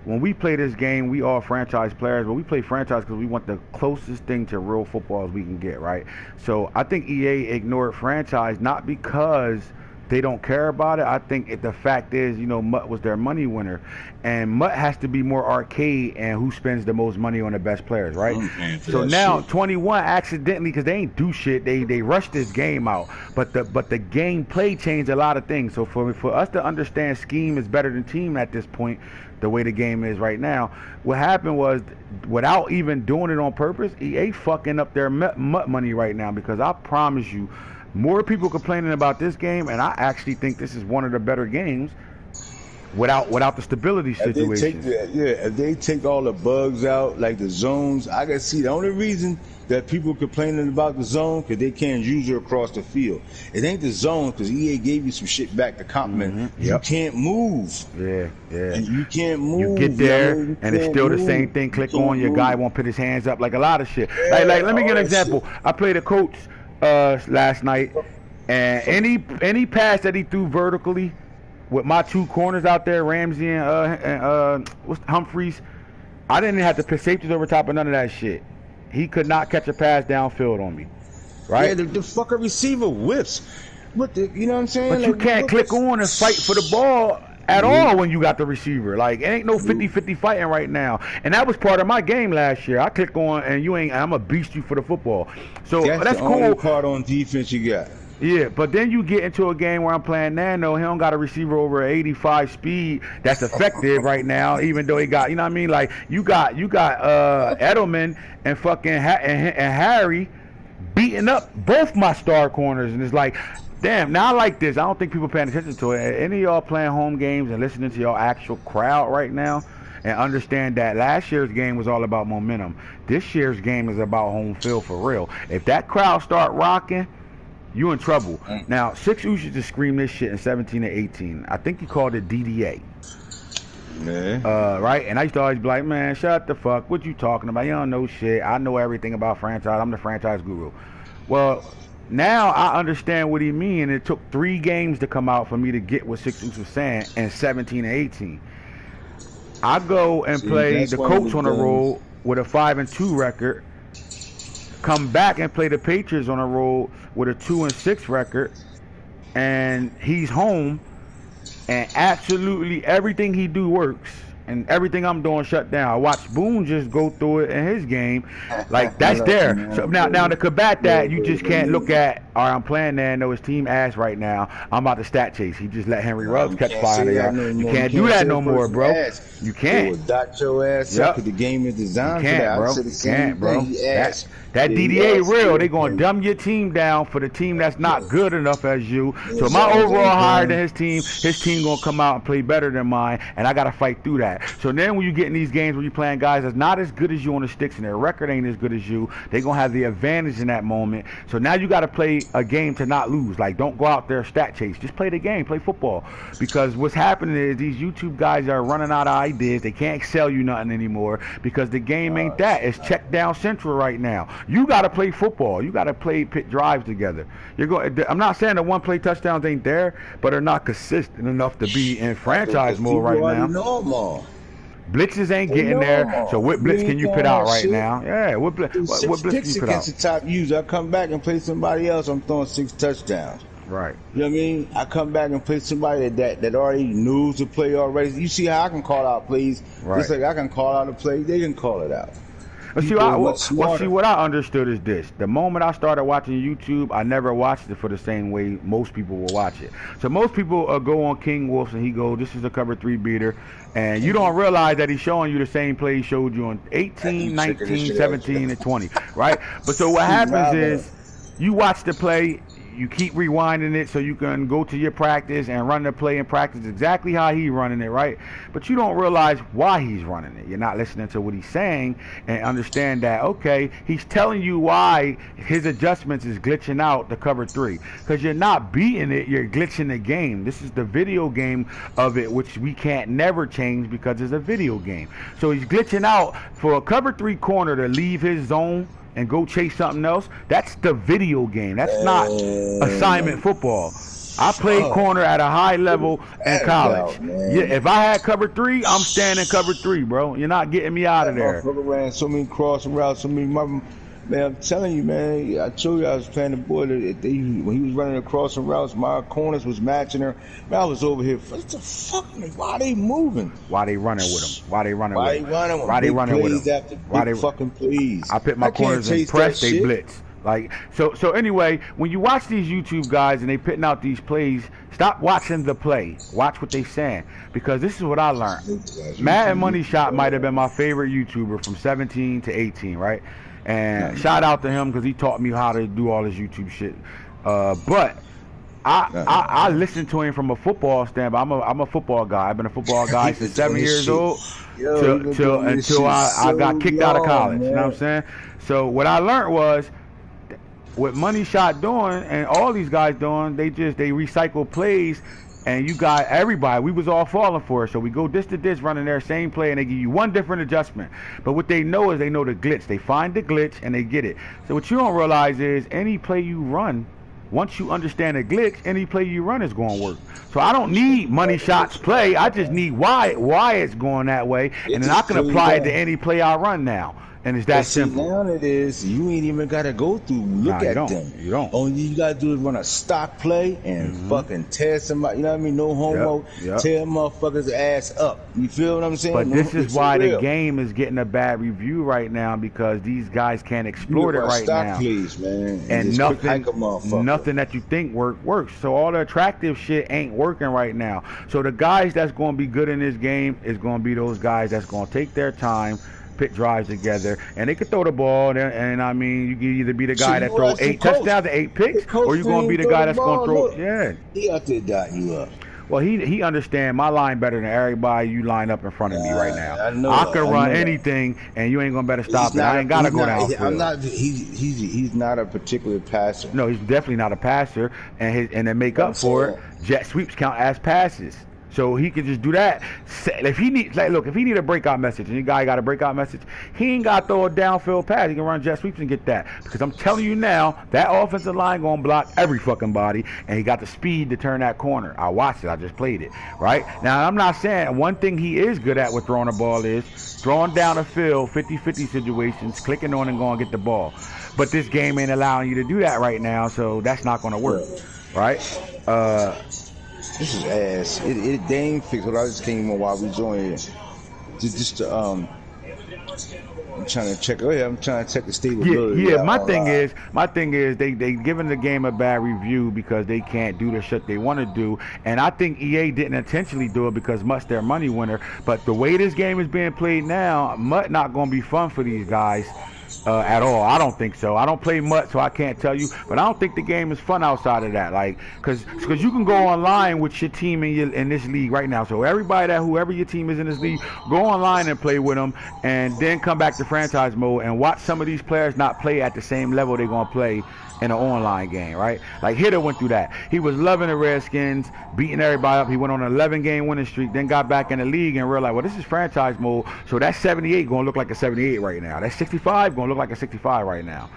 when we play this game, we all franchise players, but we play franchise because we want the closest thing to real football as we can get, right? So I think EA ignored franchise not because they don't care about it. I think the fact is, Mutt was their money winner, and Mutt has to be more arcade and who spends the most money on the best players, right? So now 21 accidentally, because they ain't do shit, they rushed this game out, but the gameplay changed a lot of things. So for us to understand scheme is better than team at this point, the way the game is right now, what happened was, without even doing it on purpose, EA fucking up their Mutt money right now, because I promise you, more people complaining about this game, and I actually think this is one of the better games without the stability situation. If they take all the bugs out, like the zones, I can see the only reason that people complaining about the zone because they can't use it across the field. It ain't the zone because EA gave you some shit back to compliment. You can't move. Yeah. And you can't move. You get there, and it's still the same thing. Click on, your guy won't put his hands up, like a lot of shit. Like let me give an example. I played a coach last night, and any pass that he threw vertically with my two corners out there, Ramsey and Humphreys, I didn't have to put safeties over top of none of that shit. He could not catch a pass downfield on me, right? Yeah, the fucking receiver whips. You know what I'm saying? But you can't click on and fight for the ball at all when you got the receiver. Like, it ain't no 50-50 fighting right now. And that was part of my game last year. I click on and I'm going to beast you for the football. So that's the cool. Only part on defense you got. Yeah, but then you get into a game where I'm playing Nano. He don't got a receiver over 85 speed that's effective right now, even though he got, you know what I mean? Like, you got Edelman and fucking and Harry beating up both my star corners, and it's like, damn, now I like this. I don't think people paying attention to it. Any of y'all playing home games and listening to your actual crowd right now, and understand that last year's game was all about momentum. This year's game is about home field for real. If that crowd start rocking, you in trouble. Now, Six used to scream this shit in 17 and 18. I think he called it DDA. Right? And I used to always be like, man, shut the fuck. What you talking about? You don't know shit. I know everything about franchise. I'm the franchise guru. Well, now I understand what he mean. It took 3 games to come out for me to get what Six was saying in 17 and 18. I go and play the Colts on the road with a 5-2 record. Come back and play the Patriots on a roll with a 2-6 record, and he's home, and absolutely everything he do works, and everything I'm doing shut down. I watched Boone just go through it in his game, like that's there. So now to combat that, you just can't look at, all right, I'm playing there, no, his team ass right now. I'm about to stat chase. He just let Henry Ruggs catch fire. You can't do that no more, bro. You can't. Dot your ass up because the game is designed for that. Bro. You can't, bro. That DDA real. They gonna dumb your team down for the team that's not good enough as you. So my overall higher than his team gonna come out and play better than mine, and I gotta fight through that. So then when you get in these games where you playing guys that's not as good as you on the sticks and their record ain't as good as you, they gonna have the advantage in that moment. So now you gotta play a game to not lose. Like, don't go out there stat chase. Just play the game, play football. Because what's happening is these YouTube guys are running out of ideas. They can't sell you nothing anymore because the game ain't that. It's check down central right now. You got to play football. You got to play pit drives together. I'm not saying that one play touchdowns ain't there, but they're not consistent enough to be in franchise mode right now. Blitzes ain't getting there. So what blitz can you put out right now? Yeah, what blitz can you put out? Against the top user, I come back and play somebody else. I'm throwing 6 touchdowns. Right. You know what I mean? I come back and play somebody that already knows the play already. You see how I can call out plays, Right. just like I can call out a play, they can call it out. See, what I understood is this. The moment I started watching YouTube, I never watched it for the same way most people will watch it. So most people go on King Wolf's and he go, this is a cover 3 beater. And you don't realize that he's showing you the same play he showed you on 18, 19, 17, and 20, right? But so what happens is you watch the play, you keep rewinding it so you can go to your practice and run the play and practice exactly how he's running it, right? But you don't realize why he's running it. You're not listening to what he's saying and understand that, okay, he's telling you why his adjustments is glitching out the cover 3. Because you're not beating it, you're glitching the game. This is the video game of it, which we can't never change because it's a video game. So he's glitching out for a cover 3 corner to leave his zone and go chase something else. That's the video game. That's not assignment football. I played corner at a high level in college. Yeah, if I had cover 3, I'm standing cover 3, bro. You're not getting me out of there. Ran so many crossing routes, so many. Man, I'm telling you, man. I told you I was playing the boy that when he was running the crossing routes, my corners was matching her. Man, I was over here. What the fuck? Man, why are they moving? Why they running with him? Why they running with him? Why they running with him? Why they fucking plays? I put my corners in press. They blitz. Like so anyway, when you watch these YouTube guys and they putting out these plays, stop watching the play. Watch what they saying, because this is what I learned. Madden Money Shot might have been my favorite YouTuber from 17 to 18, right? And shout out to him because he taught me how to do all this YouTube shit. But I listened to him from a football standpoint. I'm a football guy. I've been a football guy since 7 years old until I got kicked out of college. You know what I'm saying? So what I learned was, what Money Shot doing and all these guys doing, they recycle plays, and you got everybody. We was all falling for it, so we go this to this, running their same play, and they give you one different adjustment. But what they know is they know the glitch. They find the glitch and they get it. So what you don't realize is any play you run, once you understand the glitch, any play you run is going to work. So I don't need Money Shot's play. I just need why it's going that way, and then I can apply it to any play I run now. And it's that simple. Now it is. You ain't even got to go through look at them. You don't. All you got to do is run a stock play and fucking tear somebody. You know what I mean? No homo. Tear motherfuckers' ass up. You feel what I'm saying? But this is why the game is getting a bad review right now, because these guys can't exploit it right now. Plays, man. And nothing that you think works. So all the attractive shit ain't working right now. So the guys that's going to be good in this game is going to be those guys that's going to take their time, pit drives together, and they could throw the ball there, and I mean, you can either be the guy that throw 8 touchdowns and 8 picks, or you're going to be the guy that's going to throw. He out there dotting you up. Well, he understand my line better than everybody you line up in front of me right now. I can run anything, and you ain't gonna better stop it. I ain't gotta go downfield. He's not a particular passer. No, he's definitely not a passer, and to make up for it, jet sweeps count as passes. So he can just do that. If he need, if he need a breakout message, and the guy got a breakout message, he ain't got to throw a downfield pass. He can run jet sweeps and get that. Because I'm telling you now, that offensive line gonna block every fucking body, and he got the speed to turn that corner. I watched it. I just played it. Right now, I'm not saying one thing he is good at with throwing the ball is throwing down the field, 50-50 situations, clicking on and going to get the ball. But this game ain't allowing you to do that right now, so that's not gonna work. Right? This is ass. They ain't fixed. What I just came on while we was on here. I'm trying to check. Oh yeah, I'm trying to check the stability. Yeah. My thing is they giving the game a bad review because they can't do the shit they want to do, and I think EA didn't intentionally do it because Mutt's their money winner. But the way this game is being played now, Mutt not gonna be fun for these guys. At all. I don't think so. I don't play much, so I can't tell you. But I don't think the game is fun outside of that. Like, cause you can go online with your team in this league right now. So whoever your team is in this league, go online and play with them, and then come back to franchise mode and watch some of these players not play at the same level they're gonna play in an online game, right? Like Hitter went through that. He was loving the Redskins, beating everybody up. He went on an 11-game winning streak, then got back in the league and realized, well, this is franchise mode, so that 78 gonna look like a 78 right now. That 65 gonna look like a 65 right now.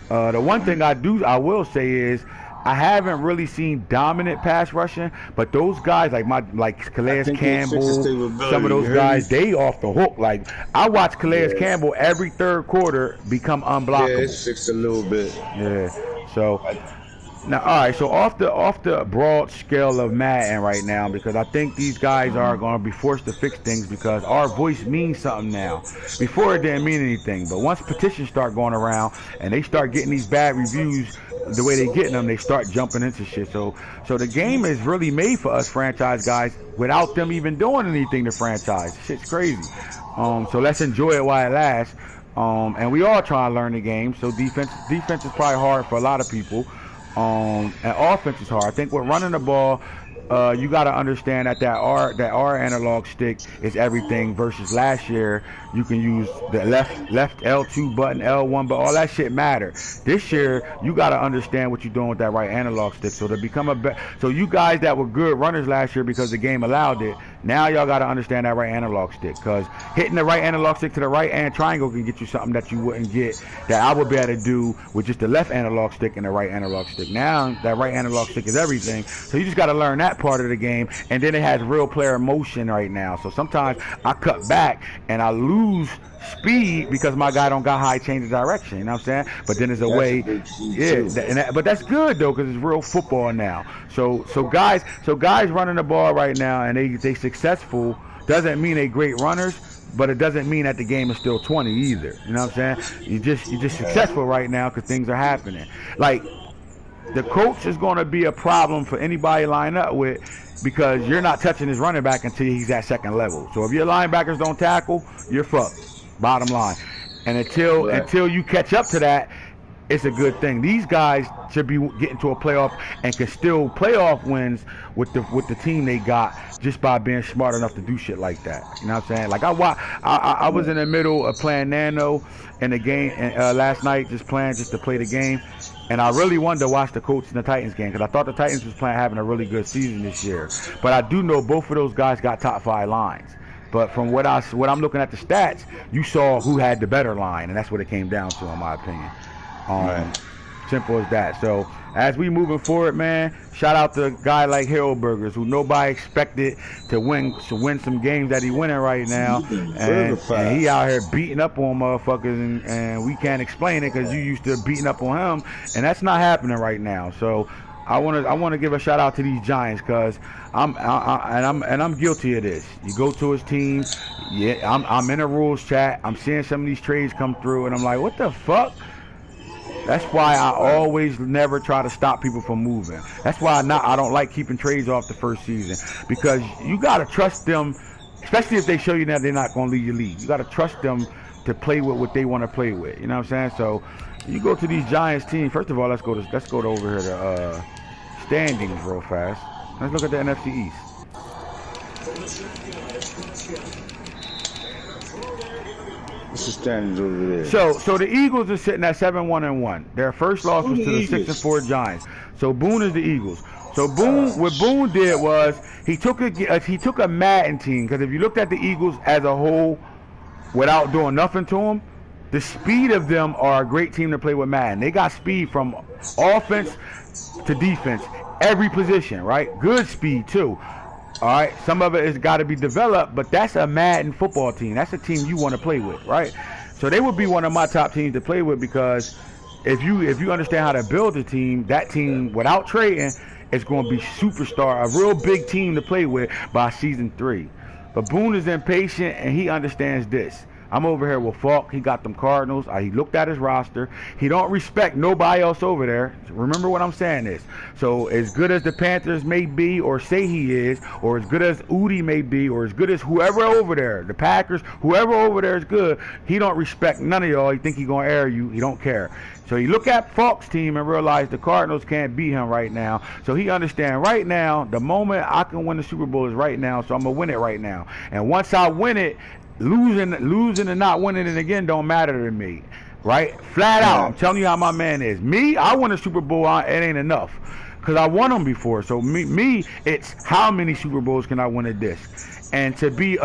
The one thing I will say is, I haven't really seen dominant pass rushing, but those guys like Calais Campbell, some of those guys, they off the hook. Like, I watch Calais Campbell every third quarter become unblockable. Yeah, it's fixed a little bit. Yeah, so Now, all right. So off the broad scale of Madden right now, because I think these guys are going to be forced to fix things because our voice means something now. Before it didn't mean anything, but once petitions start going around and they start getting these bad reviews, the way they getting them, they start jumping into shit. So the game is really made for us franchise guys without them even doing anything to franchise. Shit's crazy. So let's enjoy it while it lasts. And we all try to learn the game. So defense is probably hard for a lot of people. And offense is hard. I think with running the ball, you got to understand that R analog stick is everything versus last year you can use the left L2 button, L1, but all that shit matter. This year you got to understand what you're doing with that right analog stick. So to become so you guys that were good runners last year because the game allowed it, now y'all got to understand that right analog stick, because hitting the right analog stick to the right and triangle can get you something that you wouldn't get, that I would be able to do with just the left analog stick and the right analog stick. Now that right analog stick is everything, so you just got to learn that part of the game. And then it has real player motion right now, so sometimes I cut back and I lose speed because my guy don't got high change of direction, you know what I'm saying? But then there's a way, but that's good though, because it's real football now. So guys running the ball right now and they successful doesn't mean they great runners, but it doesn't mean that the game is still 20 either. You know what I'm saying? You're just successful right now because things are happening. Like, the coach is going to be a problem for anybody line up with, because you're not touching his running back until he's at second level. So if your linebackers don't tackle, you're fucked. Bottom line. And until you catch up to that, it's a good thing. These guys should be getting to a playoff and can still playoff wins with the team they got just by being smart enough to do shit like that. You know what I'm saying? Like I was in the middle of playing Nano in the game last night, just to play the game. And I really wanted to watch the Colts and the Titans game because I thought the Titans was having a really good season this year. But I do know both of those guys got top 5 lines. But from what I'm looking at the stats, you saw who had the better line, and that's what it came down to, in my opinion. Right. Simple as that. So as we moving forward, man, shout out to a guy like Hero Burgers, who nobody expected to win some games that he winning right now, and he out here beating up on motherfuckers, and we can't explain it because you used to beating up on him, and that's not happening right now. So I want to give a shout out to these Giants, because I'm guilty of this. You go to his team, I'm in a rules chat, I'm seeing some of these trades come through, and I'm like, what the fuck? That's why I always never try to stop people from moving. That's why I don't like keeping trades off the first season, because you gotta trust them, especially if they show you that they're not gonna leave your league. You gotta trust them to play with what they want to play with. You know what I'm saying? So you go to these Giants teams. First of all, let's go to over here to standings real fast. Let's look at the NFC East. What's the standings over there? So the Eagles are sitting at 7-1-1. Their first loss was to the 6-4 Giants. So Boone is the Eagles. So what Boone did was he took a Madden team, because if you looked at the Eagles as a whole without doing nothing to them, the speed of them are a great team to play with Madden. They got speed from offense to defense, every position, right? Good speed too. All right, some of it has got to be developed, but that's a Madden football team. That's a team you want to play with, right? So they would be one of my top teams to play with, because if you understand how to build a team, that team without trading is going to be superstar, a real big team to play with by season 3. But Boone is impatient, and he understands this. I'm over here with Falk. He got them Cardinals. He looked at his roster. He don't respect nobody else over there. Remember what I'm saying is. So as good as the Panthers may be or say he is, or as good as Udi may be, or as good as whoever over there, the Packers, whoever over there is good, he don't respect none of y'all. He think he going to air you. He don't care. So he look at Falk's team and realize the Cardinals can't beat him right now. So he understand right now, the moment I can win the Super Bowl is right now, so I'm going to win it right now. And once I win it, losing and not winning it again don't matter to me, right? Flat out, I'm telling you how my man is. Me, I won a Super Bowl, it ain't enough, because I won them before. So me, it's how many Super Bowls can I win at this? And to be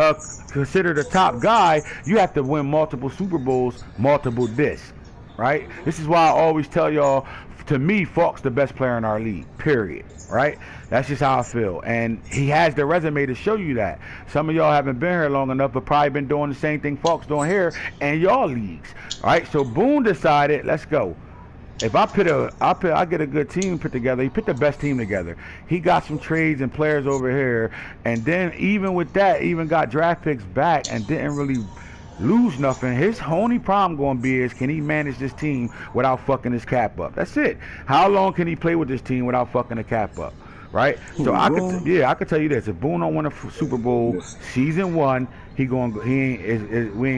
considered a top guy, you have to win multiple Super Bowls, multiple discs, right? This is why I always tell y'all, to me, Falk's the best player in our league, period, right? That's just how I feel. And he has the resume to show you that. Some of y'all haven't been here long enough, but probably been doing the same thing Falk's doing here and y'all leagues, all right? So Boone decided, let's go. If I get a good team put together. He put the best team together. He got some trades and players over here, and then even with that, even got draft picks back and didn't really lose nothing. His only problem going to be is, can he manage this team without fucking his cap up? That's it. How long can he play with this team without fucking the cap up? Right? So I could tell you this: if Boone don't win a Super Bowl season 1, we ain't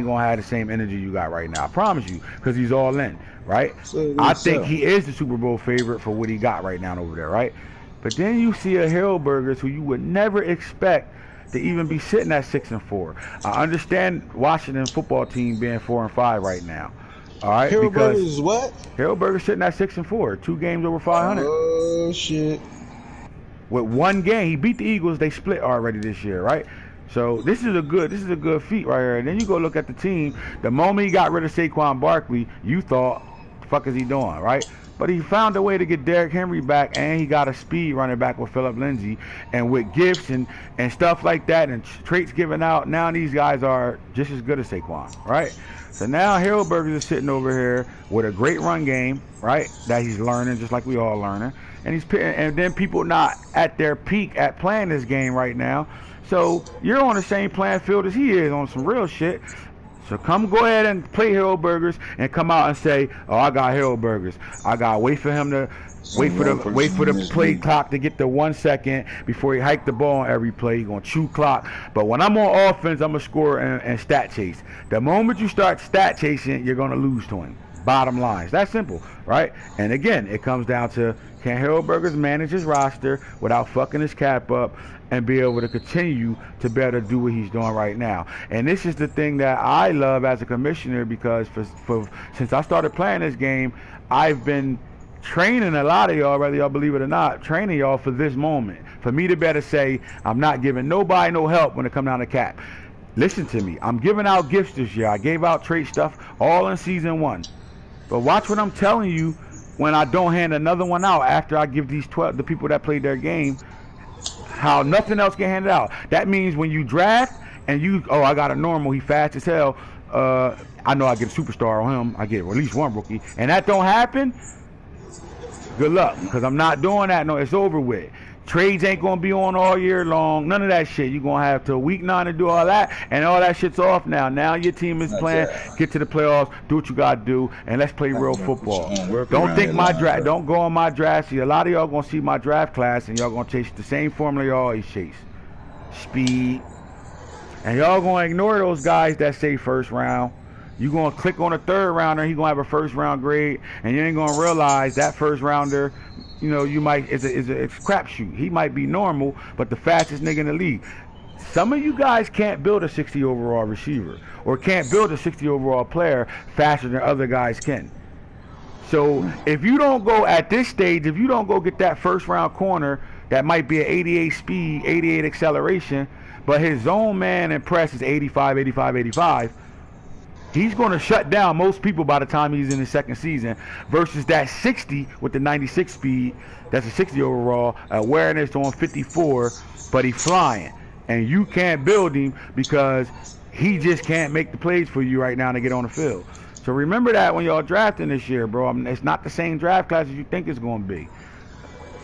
gonna have the same energy you got right now. I promise you, because he's all in. Right? I think he is the Super Bowl favorite for what he got right now over there. Right? But then you see a Hillburgers who you would never expect to even be sitting at 6-4. I understand Washington football team being 4-5 right now. All right, Hillburgers is what? Hillburgers sitting at 6-4, 2 games over 500. Oh shit! With 1 game, he beat the Eagles. They split already this year, right? So this is a good feat right here. And then you go look at the team. The moment he got rid of Saquon Barkley, you thought, the fuck is he doing, right? But he found a way to get Derrick Henry back, and he got a speed running back with Phillip Lindsay, and with gifts and stuff like that, and traits given out. Now these guys are just as good as Saquon, right? So now Hillburgers is sitting over here with a great run game, right? That he's learning, just like we all learning, and then people not at their peak at playing this game right now. So you're on the same playing field as he is on some real shit. So come go ahead and play Hillburgers and come out and say, "Oh, I got Hillburgers. I gotta wait for him to wait for the play clock to get to 1 second before he hike the ball on every play. He's gonna chew clock. But when I'm on offense, I'm gonna score and stat chase. The moment you start stat chasing, you're gonna lose to him. Bottom line. It's that simple, right? And again, it comes down to, can Hillburgers manage his roster without fucking his cap up and be able to continue to be able to do what he's doing right now? And this is the thing that I love as a commissioner, because since I started playing this game, I've been training a lot of y'all, whether y'all believe it or not, training y'all for this moment. For me to better say, I'm not giving nobody no help when it comes down to cap. Listen to me. I'm giving out gifts this year. I gave out trade stuff all in season 1. But watch what I'm telling you when I don't hand another one out after I give these 12, the people that played their game, how nothing else get handed out. That means when you draft and I got a normal, he fast as hell, I know I get a superstar on him, I get at least 1 rookie, and that don't happen, good luck, because I'm not doing that. No, it's over with. Trades ain't going to be on all year long. None of that shit. You're going to have till week 9 to do all that, and all that shit's off now. Now your team is playing. Get to the playoffs. Do what you got to do, and let's play real football. Don't think my draft. Don't go on my draft. See, a lot of y'all going to see my draft class, and y'all going to chase the same formula y'all always chase. Speed. And y'all going to ignore those guys that say first round. You're going to click on a third rounder, he's going to have a first round grade, and you ain't going to realize that first rounder, you know, it's a crapshoot. He might be normal, but the fastest nigga in the league. Some of you guys can't build a 60 overall receiver, or can't build a 60 overall player faster than other guys can. So if you don't go at this stage, if you don't go get that first round corner that might be an 88 speed, 88 acceleration, but his zone man and press is 85, 85, 85, he's going to shut down most people by the time he's in his second season, versus that 60 with the 96 speed, that's a 60 overall, awareness on 54, but he's flying. And you can't build him because he just can't make the plays for you right now to get on the field. So remember that when y'all drafting this year, bro. I mean, it's not the same draft class as you think it's going to be.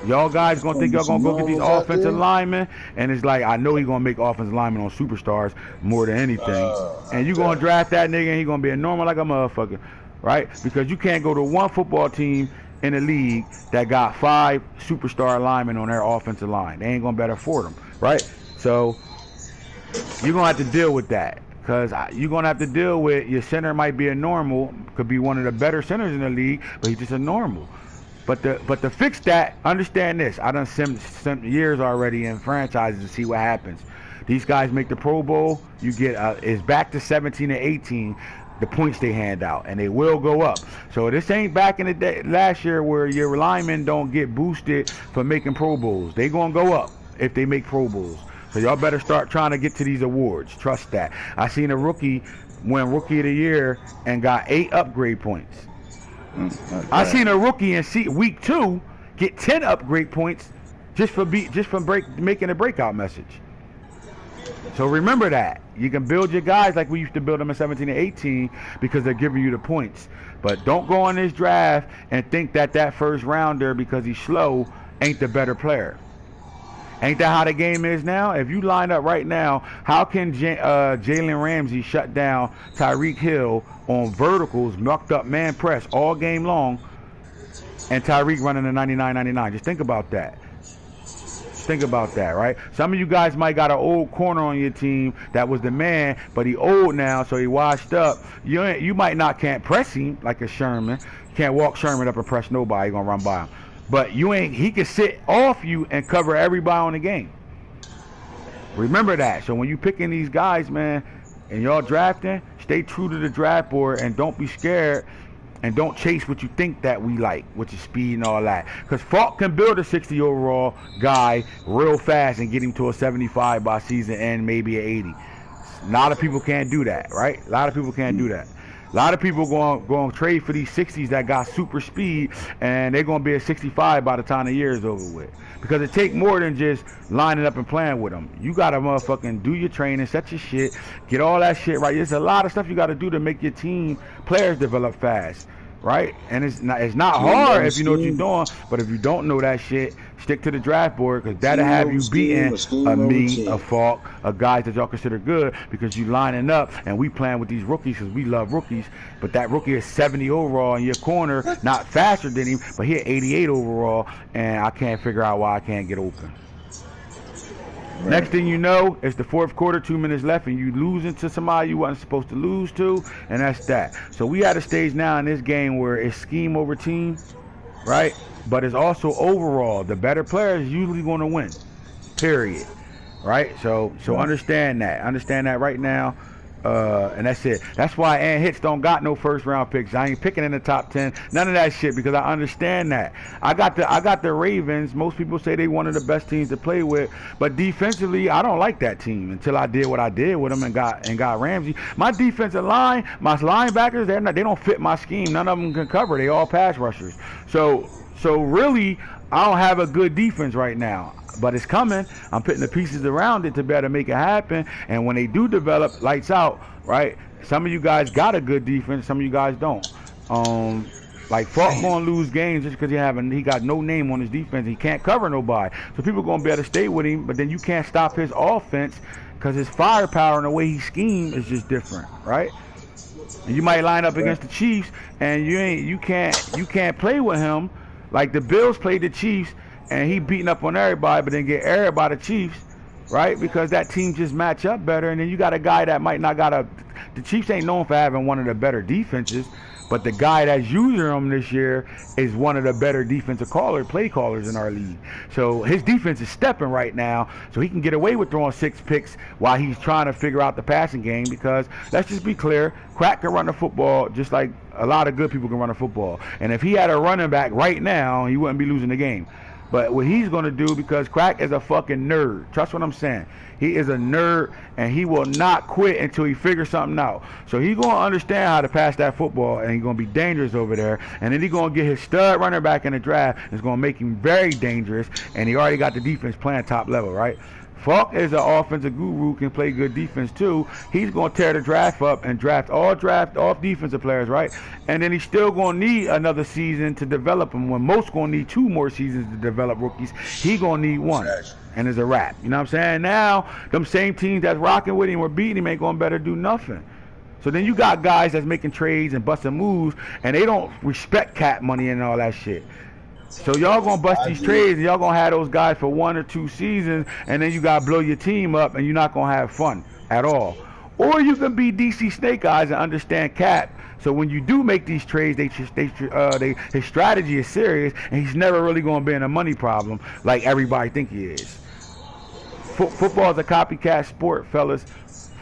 Y'all guys gonna think y'all gonna go get these offensive linemen, and it's like, I know he's gonna make offensive linemen on superstars more than anything. And you gonna draft that nigga, and he gonna be a normal like a motherfucker, right? Because you can't go to one football team in the league that got 5 superstar linemen on their offensive line. They ain't gonna better afford them, right? So you're gonna have to deal with that, because you're gonna have to deal with your center might be a normal, could be one of the better centers in the league, but he's just a normal. But to fix that, understand this. I done sim years already in franchises to see what happens. These guys make the Pro Bowl. You get it's back to 17 and 18, the points they hand out, and they will go up. So this ain't back in the day last year where your linemen don't get boosted for making Pro Bowls. They gonna go up if they make Pro Bowls. So y'all better start trying to get to these awards. Trust that. I seen a rookie win Rookie of the Year and got 8 upgrade points. I seen a rookie in week 2 get 10 upgrade points just for making a breakout message. So remember that. You can build your guys like we used to build them in 17 and 18 because they're giving you the points. But don't go on this draft and think that that first rounder, because he's slow, ain't the better player. Ain't that how the game is now? If you line up right now, how can Jalen Ramsey shut down Tyreek Hill on verticals, mucked up man press all game long, and Tyreek running a 99-99? Just think about that. Think about that, right? Some of you guys might got an old corner on your team that was the man, but he old now, so he washed up. You might not can't press him like a Sherman. Can't walk Sherman up and press nobody. You're gonna run by him. But you ain't. He can sit off you and cover everybody on the game. Remember that. So when you picking these guys, man, and y'all drafting, stay true to the draft board and don't be scared. And don't chase what you think that we like, which is speed and all that. Because Falk can build a 60 overall guy real fast and get him to a 75 by season end, maybe an 80. A lot of people can't do that, right? A lot of people can't do that. A lot of people going to trade for these 60s that got super speed, and they're going to be a 65 by the time the year is over with. Because it take more than just lining up and playing with them. You got to motherfucking do your training, set your shit, get all that shit right. There's a lot of stuff you got to do to make your team players develop fast. Right? And it's not hard if you know what you're doing, but if you don't know that shit, stick to the draft board, because that'll have you beating a Falk, a guys that y'all consider good, because you lining up and we playing with these rookies because we love rookies. But that rookie is 70 overall in your corner, not faster than him, but he 88 overall, and I can't figure out why I can't get open. Right. Next thing you know, it's the fourth quarter, 2 minutes left, and you losing to somebody you wasn't supposed to lose to, and that's that. So we at a stage now in this game where it's scheme over team, right? But it's also overall. The better player is usually going to win, period, right? So understand that. Understand that right now. And that's it. That's why AntHits don't got no first round picks. I ain't picking in the top 10. None of that shit, because I understand that. I got the Ravens. Most people say they one of the best teams to play with, but defensively, I don't like that team until I did what I did with them and got Ramsey. My defensive line, my linebackers, they don't fit my scheme. None of them can cover. They all pass rushers. So really, I don't have a good defense right now. But it's coming. I'm putting the pieces around it to be able to make it happen. And when they do develop, lights out, right? Some of you guys got a good defense. Some of you guys don't. Like Falk gonna lose games just because he got no name on his defense. He can't cover nobody. So people gonna be able to stay with him. But then you can't stop his offense because his firepower and the way he schemes is just different, right? And you might line up against the Chiefs and you can't play with him like the Bills played the Chiefs. And he beating up on everybody, but then get aired by the Chiefs, right? Because that team just match up better. And then you got a guy that might not the Chiefs ain't known for having one of the better defenses, but the guy that's using them this year is one of the better defensive play callers in our league. So his defense is stepping right now, so he can get away with throwing 6 picks while he's trying to figure out the passing game. Because let's just be clear, Crack can run the football just like a lot of good people can run the football. And if he had a running back right now, he wouldn't be losing the game. But what he's going to do, because Crack is a fucking nerd. Trust what I'm saying. He is a nerd, and he will not quit until he figures something out. So he's going to understand how to pass that football, and he's going to be dangerous over there. And then he's going to get his stud running back in the draft. It's going to make him very dangerous, and he already got the defense playing top level, right? Falk is an offensive guru, can play good defense too. He's going to tear the draft up and draft off defensive players, right? And then he's still going to need another season to develop them. When most going to need 2 more seasons to develop rookies, he going to need 1. And it's a wrap. You know what I'm saying? Now, them same teams that's rocking with him or beating him ain't going to better do nothing. So then you got guys that's making trades and busting moves, and they don't respect cap money and all that shit. So y'all gonna bust these trades, and y'all gonna have those guys for 1 or 2 seasons, and then you gotta blow your team up, and you're not gonna have fun at all. Or you can be DC Snake Eyes and understand cap. So when you do make these trades, his strategy is serious, and he's never really gonna be in a money problem like everybody think he is. Football is a copycat sport, fellas.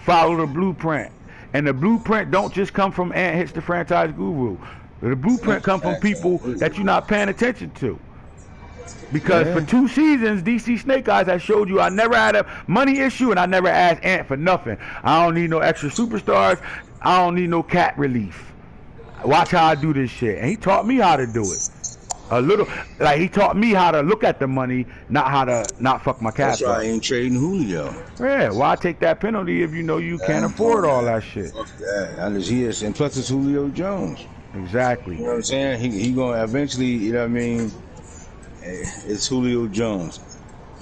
Follow the blueprint, and the blueprint don't just come from AntHits, the franchise guru. The blueprint comes from people that you're not paying attention to. Because for 2 seasons, DC Snake Eyes, I showed you I never had a money issue, and I never asked Ant for nothing. I don't need no extra superstars. I don't need no cat relief. Watch how I do this shit. And he taught me how to do it. A little, like he taught me how to look at the money, not how to not fuck my That's cash why up. I ain't trading Julio. Yeah, why take that penalty if you know you I can't ain't afford doing all that. that shit? Fuck that. And plus it's Julio Jones. Exactly. You know what I'm saying? He gonna eventually, you know what I mean? It's Julio Jones.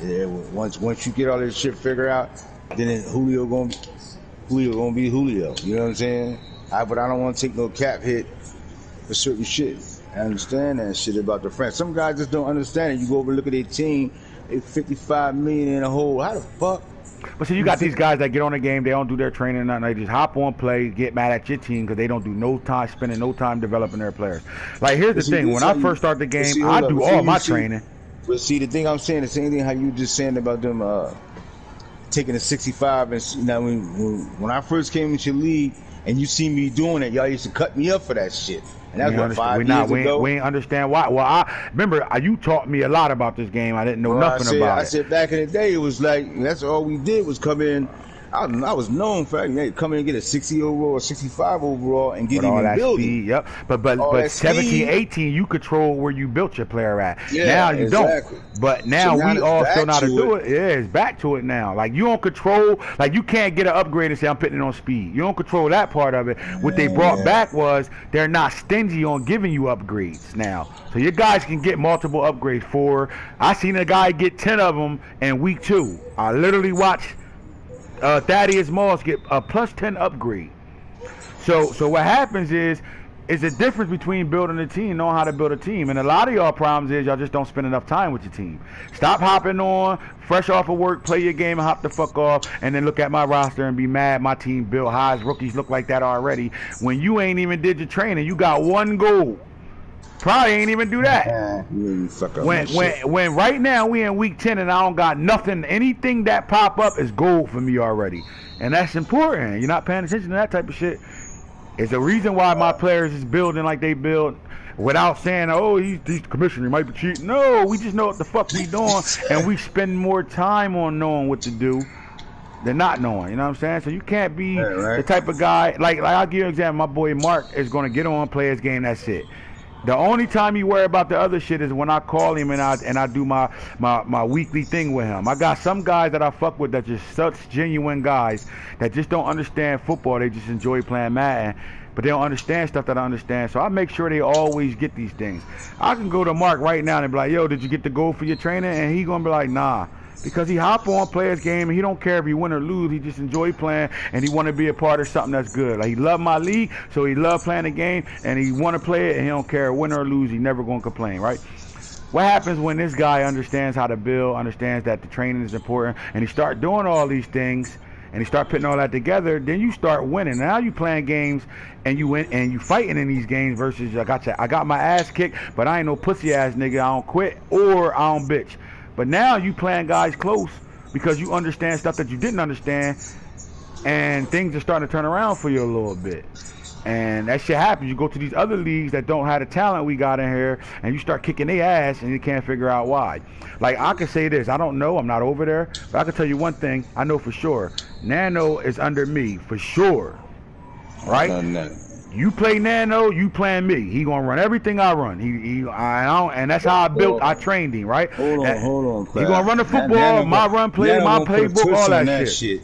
Yeah, once you get all this shit figured out, then Julio gonna be Julio. You know what I'm saying? But I don't want to take no cap hit for certain shit. I understand that shit about the friends. Some guys just don't understand it. You go over and look at their team, they 55 million in a hole. How the fuck? But see, you got these guys that get on the game, they don't do their training or nothing. They just hop on, play, get mad at your team because they don't do no time, spending no time developing their players. Like, here's the thing. When I first start the game, I do all my training. But see, the thing I'm saying, the same thing how you just saying about them taking the 65. And you know, when I first came into your league and you see me doing it, y'all used to cut me up for that shit. And that's what 5 years ago. We ain't understand why. Well, I remember you taught me a lot about this game. I didn't know nothing about it. I said back in the day, it was like that's all we did was come in. I was known for come in and get a 60 overall, 65 overall, and get with all even that building. Speed, yep. But 17, 18, you control where you built your player at. Yeah, now you exactly. don't. But now, we all still know how to do it. Yeah, it's back to it now. Like you don't control. Like you can't get an upgrade and say I'm putting it on speed. You don't control that part of it. What they brought back was they're not stingy on giving you upgrades now. So your guys can get multiple upgrades. I seen a guy get 10 of them in week 2. I literally watched Thaddeus Moss get a plus 10 upgrade. So what happens is the difference between building a team, knowing how to build a team. And a lot of y'all problems is y'all just don't spend enough time with your team. Stop hopping on, fresh off of work, play your game and hop the fuck off, and then look at my roster and be mad my team built high. Rookies look like that already. When you ain't even did your training, you got one goal. Probably ain't even do that. When right now we in week 10 and I don't got nothing, anything that pop up is gold for me already. And that's important. You're not paying attention to that type of shit. It's the reason why my players is building like they build without saying, oh, he's commissioner, he might be cheating. No, we just know what the fuck we doing and we spend more time on knowing what to do than not knowing, you know what I'm saying? So you can't be the type of guy, like I'll give you an example, my boy Mark is going to get on, play his game, that's it. The only time you worry about the other shit is when I call him and I do my weekly thing with him. I got some guys that I fuck with that just such genuine guys that just don't understand football. They just enjoy playing Madden, but they don't understand stuff that I understand. So I make sure they always get these things. I can go to Mark right now and be like, yo, did you get the goal for your training? And he gonna be like, nah. Because he hop on, play his game, and he don't care if he win or lose. He just enjoy playing, and he want to be a part of something that's good. Like he love my league, so he love playing the game, and he want to play it, and he don't care win or lose. He never gonna complain, right? What happens when this guy understands how to build, understands that the training is important, and he start doing all these things, and he start putting all that together? Then you start winning. Now you playing games, and you win, and you fighting in these games. Versus I got my ass kicked, but I ain't no pussy ass nigga. I don't quit or I don't bitch. But now you playing guys close because you understand stuff that you didn't understand, and things are starting to turn around for you a little bit. And that shit happens. You go to these other leagues that don't have the talent we got in here, and you start kicking their ass, and you can't figure out why. Like, I can say this. I don't know. I'm not over there. But I can tell you one thing. I know for sure. Nano is under me, for sure. Right? You play Nano, you playing me. He gonna run everything I run. And that's how I trained him, right? Hold on. He gonna run the football, my run play, my playbook, all that shit.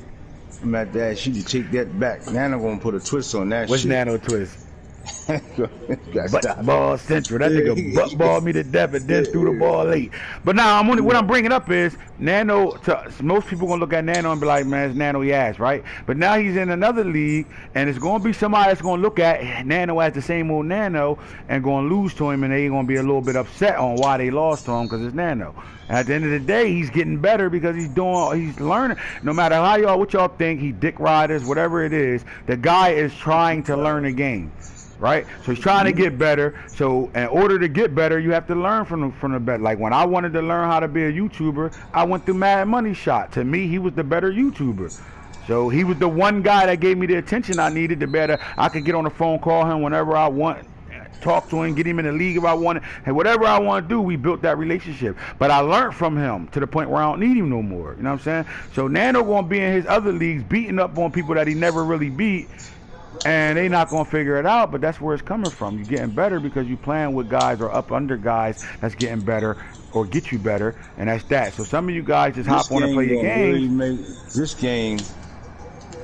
I'm at that shit. You take that back. Nano gonna put a twist on that shit. What's Nano twist? Butt ball central. That nigga butt balled me to death and then threw the ball late. But now what I'm bringing up is Nano. Most people gonna look at Nano and be like, man, it's Nano ass, right? But now he's in another league, and it's gonna be somebody that's gonna look at Nano as the same old Nano and gonna lose to him, and they gonna be a little bit upset on why they lost to him because it's Nano. At the end of the day, he's getting better because he's learning. No matter how what y'all think, he dick riders, whatever it is, the guy is trying to learn the game. Right, so he's trying to get better. So in order to get better, you have to learn from the better. Like when I wanted to learn how to be a YouTuber, I went through Mad Money Shot. To me, he was the better YouTuber. So he was the one guy that gave me the attention I needed. The better I could get on the phone, call him whenever I want, talk to him, get him in the league if I wanted, and whatever I want to do, we built that relationship. But I learned from him to the point where I don't need him no more. You know what I'm saying? So Nano gonna be in his other leagues, beating up on people that he never really beat. And they not gonna figure it out, but that's where it's coming from. You're getting better because you playing with guys or up under guys that's getting better or get you better, and that's that. So some of you guys just hop on and play your games. Really this game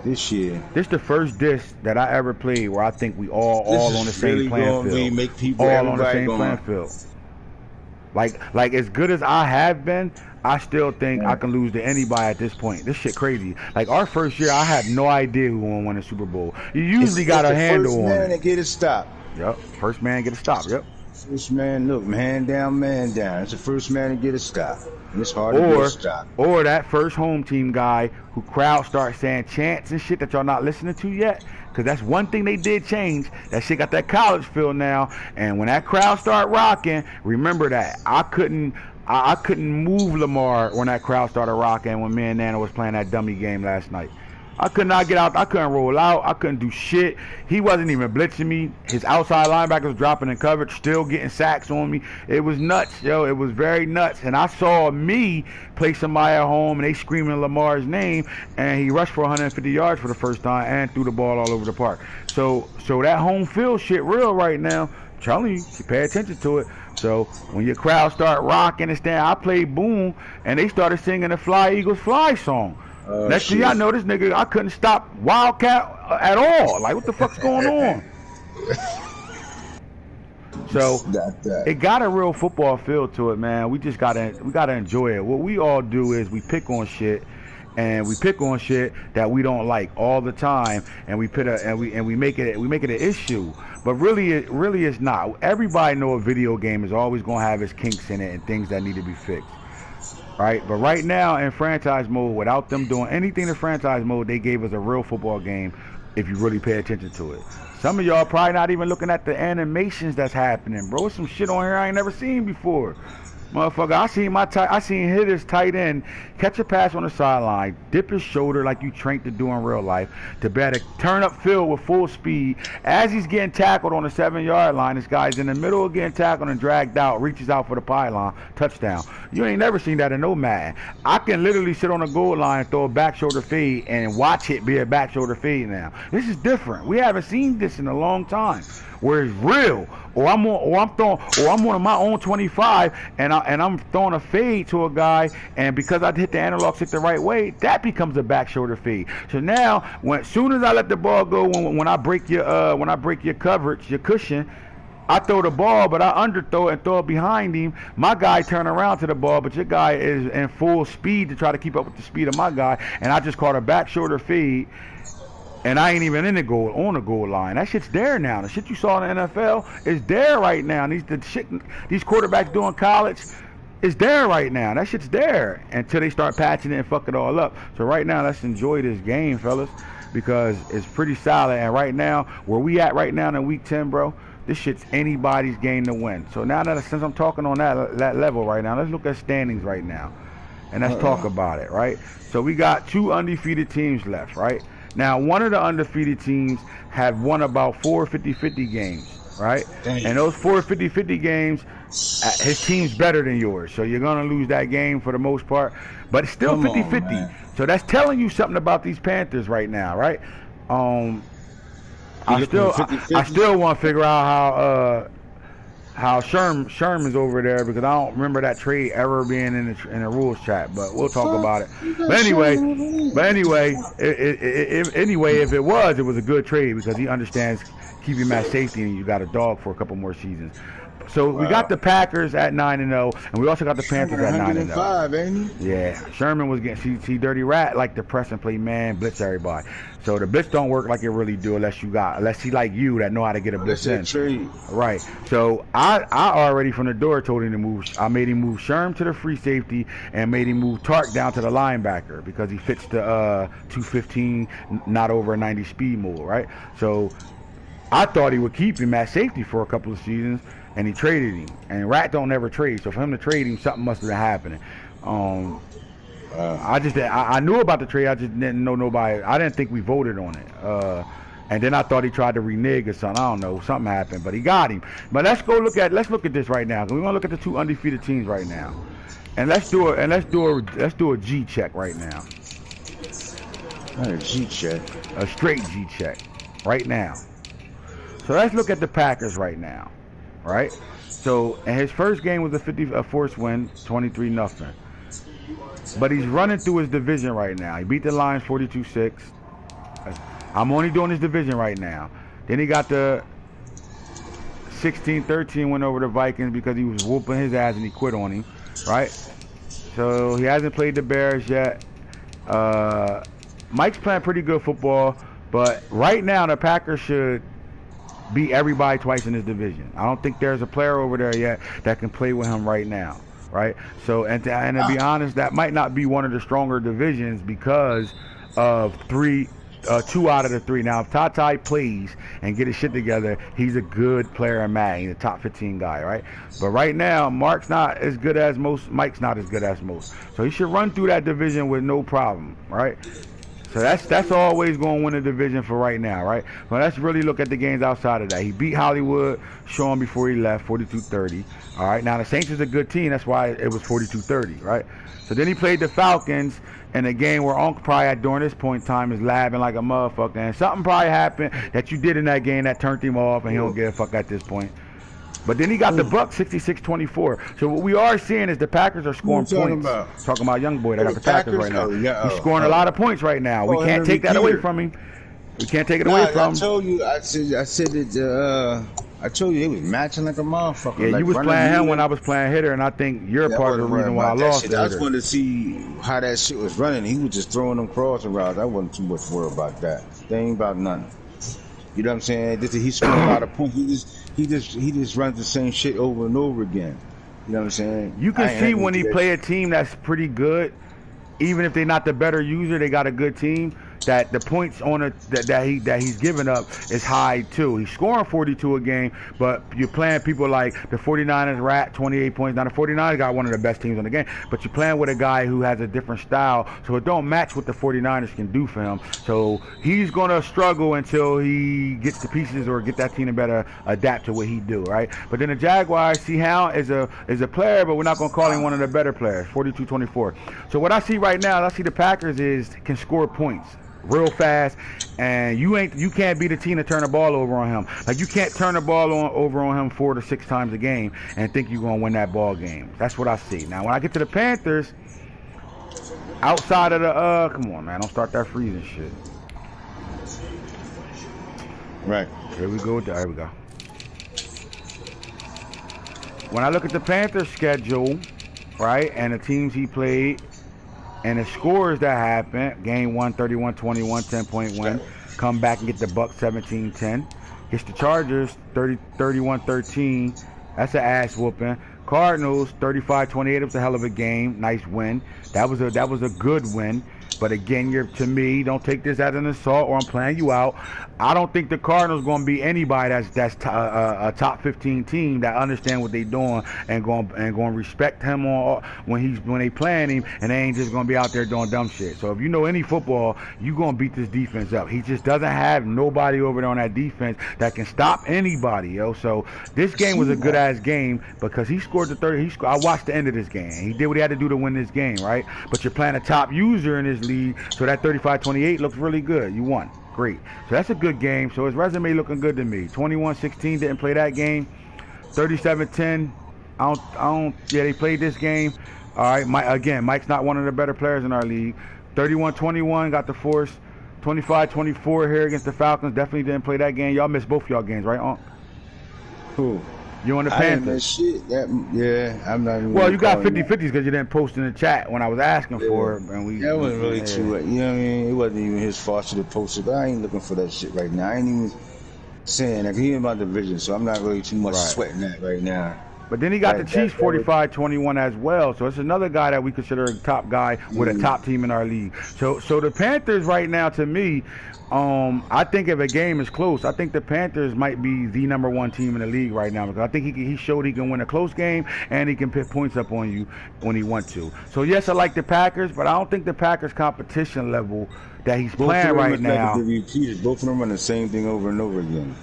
this year. This the first disc that I ever played where I think we all on the same playing field. Make people all on the same playing field. Like as good as I have been, I still think I can lose to anybody at this point. This shit crazy. Like our first year, I had no idea who gonna win the Super Bowl. You usually got a handle on it. First man to get a stop. Yep. First man get a stop. Yep. First man, look, man down, man down. It's the first man to get a stop. And it's hard to get a stop. Or that first home team guy who crowd starts saying chants and shit that y'all not listening to yet. Because that's one thing they did change. That shit got that college feel now. And when that crowd start rocking, remember that. I couldn't move Lamar when that crowd started rocking when me and Nana was playing that dummy game last night. I could not get out. I couldn't roll out. I couldn't do shit. He wasn't even blitzing me. His outside linebacker was dropping in coverage, still getting sacks on me. It was nuts, yo. It was very nuts. And I saw me play somebody at home, and they screaming Lamar's name, and he rushed for 150 yards for the first time and threw the ball all over the park. So that home field shit real right now. I'm telling you, pay attention to it. So when your crowd start rocking and stand, I played Boom, and they started singing the Fly Eagles Fly song. Next thing y'all know, this nigga, I couldn't stop Wildcat at all. Like, what the fuck's going on? So it got a real football feel to it, man. We just gotta enjoy it. What we all do is we pick on shit, and we pick on shit that we don't like all the time, and we make it an issue. But really it's not. Everybody know a video game is always gonna have its kinks in it and things that need to be fixed. Right, but right now in franchise mode, without them doing anything in franchise mode, they gave us a real football game if you really pay attention to it. Some of y'all probably not even looking at the animations that's happening, bro. Some shit on here I ain't never seen before. Motherfucker, I seen hitters tight end catch a pass on the sideline, dip his shoulder like you trained to do in real life, to better turn up field with full speed. As he's getting tackled on the 7-yard line, this guy's in the middle of getting tackled and dragged out, reaches out for the pylon, touchdown. You ain't never seen that in no Madden. I can literally sit on the goal line and throw a back shoulder fade and watch it be a back shoulder fade now. This is different. We haven't seen this in a long time. Where it's real, or I'm on my own 25, and I'm throwing a fade to a guy, and because I hit the analog stick the right way, that becomes a back shoulder fade. So now, as soon as I let the ball go, when I break your coverage, your cushion, I throw the ball, but I underthrow it and throw it behind him. My guy turn around to the ball, but your guy is in full speed to try to keep up with the speed of my guy, and I just caught a back shoulder fade. And I ain't even on the goal line. That shit's there now. The shit you saw in the NFL is there right now. These quarterbacks doing college is there right now. That shit's there until they start patching it and fuck it all up. So right now, let's enjoy this game, fellas, because it's pretty solid. And right now, where we at right now in week 10, bro, this shit's anybody's game to win. So now that since I'm talking on that level right now, let's look at standings right now, and let's talk about it, right? So we got 2 undefeated teams left, right? Now, one of the undefeated teams have won about 4 50-50 games, right? Dang. And those 4 50-50 games, his team's better than yours. So you're going to lose that game for the most part. But it's still 50-50. So that's telling you something about these Panthers right now, right? I still want to figure out how Sherman's over there, because I don't remember that trade ever being in the rules chat, but we'll talk about it. But anyway, if it was a good trade, because he understands keeping him at safety, and you got a dog for a couple more seasons. So we got the Packers at 9-0, and we also got the Panthers at 9-0. Ain't he? Yeah, Sherman was getting see Dirty Rat like to press and play man, blitz everybody. So the blitz don't work like it really do unless he like you that know how to get a blitz in. Right. So I already from the door told him to move. I made him move Sherm to the free safety and made him move Tark down to the linebacker because he fits the 215, not over a 90 speed mold. Right. So I thought he would keep him at safety for a couple of seasons. And he traded him, and Rat don't ever trade. So for him to trade him, something must have been happening. I knew about the trade. I just didn't know nobody. I didn't think we voted on it. And then I thought he tried to renege or something. I don't know. Something happened, but he got him. But let's look at this right now. We're gonna look at the 2 undefeated teams right now, and let's do a G check right now. Not a G check. A straight G check. right now. So let's look at the Packers right now, right? So, and his first game was a force win, 23-0. But he's running through his division right now. He beat the Lions 42-6. I'm only doing his division right now. Then he got the 16-13 win over the Vikings because he was whooping his ass and he quit on him, right? So he hasn't played the Bears yet. Mike's playing pretty good football, but right now the Packers should beat everybody twice in his division. I don't think there's a player over there yet that can play with him right now, right? So, and to be honest, that might not be one of the stronger divisions because of two out of the three. Now, if Tata plays and get his shit together, he's a good player in Madden. He's a top 15 guy, right? But right now, Mark's not as good as most. Mike's not as good as most. So he should run through that division with no problem, right? So that's always going to win the division for right now, right? But let's really look at the games outside of that. He beat Hollywood, Sean before he left, 42-30. All right, now the Saints is a good team. That's why it was 42-30, right? So then he played the Falcons in a game where Unc probably at during this point in time is labbing like a motherfucker. And something probably happened that you did in that game that turned him off and he don't give a fuck at this point. But then he got the Bucks 66-24. So what we are seeing is the Packers are scoring points. Talking about young boy that got the Packers right now. He's scoring a lot of points right now. We can't take that away from him. We can't take it away from him. I told you, I said that. I told you he was matching like a motherfucker. Yeah, like you was playing him when I was playing hitter, and I think you're part of the reason why I lost. I just wanted to see how that shit was running. He was just throwing them crossing routes. I wasn't too much worried about that. They ain't about nothing. You know what I'm saying? He scored a lot of points. He just runs the same shit over and over again. You know what I'm saying? You can see when he play a team that's pretty good, even if they're not the better user, they got a good team. That the points on it that he's giving up is high too. He's scoring 42 a game, but you're playing people like the 49ers rat 28 points. Now the 49ers got one of the best teams in the game, but you're playing with a guy who has a different style, so it don't match what the 49ers can do for him. So he's gonna struggle until he gets the pieces or get that team to better adapt to what he do, right? But then the Jaguars, see how is a player, but we're not gonna call him one of the better players. 42-24. So what I see right now, I see the Packers can score points real fast, and you can't be the team to turn the ball over on him. Like you can't turn the ball over on him 4 to 6 times a game and think you're gonna win that ball game. That's what I see. Now when I get to the Panthers, outside of the come on man, don't start that freezing shit. Right. Here we go. There we go. When I look at the Panthers schedule, right, and the teams he played, and the scores that happened, game 1, 31-21, 10-point win. Come back and get the Bucks 17-10. Gets the Chargers 31-13. That's an ass whooping. Cardinals 35-28. It was a hell of a game. Nice win. That was a good win. But again, to me, don't take this as an assault or I'm playing you out. I don't think the Cardinals going to be anybody that's a top 15 team that understand what they doing and going to respect him when they playing him, and they ain't just going to be out there doing dumb shit. So if you know any football, you going to beat this defense up. He just doesn't have nobody over there on that defense that can stop anybody, yo. So this game was a good ass game because he scored the 30. I watched the end of this game. He did what he had to do to win this game, right? But you're playing a top user in this league, so that 35-28 looks really good. You won. Great. So that's a good game. So his resume looking good to me. 21-16, didn't play that game. 37-10. Yeah, they played this game. All right. Mike's not one of the better players in our league. 31-21, got the force. 25-24 here against the Falcons. Definitely didn't play that game. Y'all missed both y'all games, right, Unc? Who? You on the Panthers? Shit. I'm not even. Well, you got 50-50s because you didn't post in the chat when I was asking for it. And that wasn't really true. You know what I mean? It wasn't even his fault to post it. But I ain't looking for that shit right now. I ain't even saying that. He in my division, so I'm not really too much sweating that right now. But then he got the Chiefs 45-21 as well. So it's another guy that we consider a top guy with a top team in our league. So the Panthers right now, to me, I think if a game is close, I think the Panthers might be the #1 team in the league right now because I think he showed he can win a close game and he can put points up on you when he wants to. So yes, I like the Packers, but I don't think the Packers competition level that he's playing right now. Both of them run the same thing over and over again.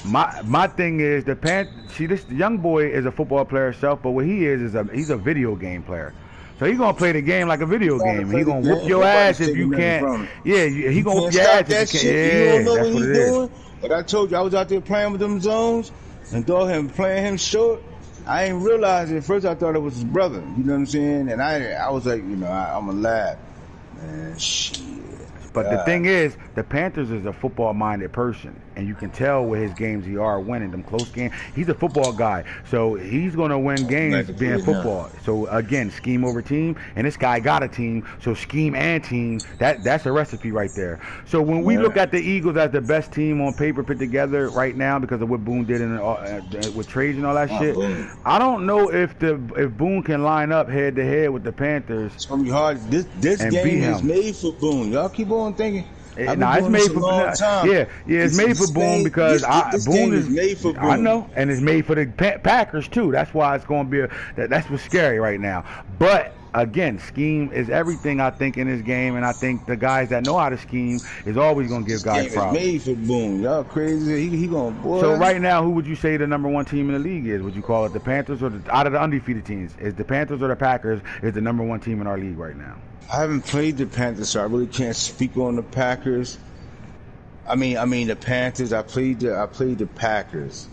My thing is this young boy is a football player himself, but what he is he's a video game player. So he gonna play the game like a video game. He gonna whoop your Nobody's ass if taking you nothing can't. from him. Yeah, he gonna whoop Can't your stop ass that if you shit. can't. You don't know Yeah, what that's what he's it is. doing. Like I told you, I was out there playing with them zones and dog him playing him short. I ain't realized at first. I thought it was his brother. You know what I'm saying? And I was like, I'm a laugh. Man, shit. But the thing is, the Panthers is a football-minded person, and you can tell with his games he are winning them close games. He's a football guy, so he's gonna win games being football. So again, scheme over team, and this guy got a team, so scheme and team. That's a recipe right there. So when we look at the Eagles as the best team on paper put together right now because of what Boone did with trades and all that shit, I don't know if Boone can line up head to head with the Panthers. It's gonna be hard. This game is made for Boone. Y'all keep on thinking. It's made for Boone. It's made for Boone because Boone is made for Boone. I know, and it's made for the Packers too. That's why it's going to be that's what's scary right now. But again, scheme is everything I think in this game, and I think the guys that know how to scheme is always going to give guys problems. Made for Boone. Y'all crazy? He going boy. So right now, who would you say the number one team in the league is? Would you call it the Panthers or out of the undefeated teams? Is the Panthers or the Packers is the number one team in our league right now? I haven't played the Panthers, so I really can't speak on the Packers. I mean the Panthers. I played the Packers.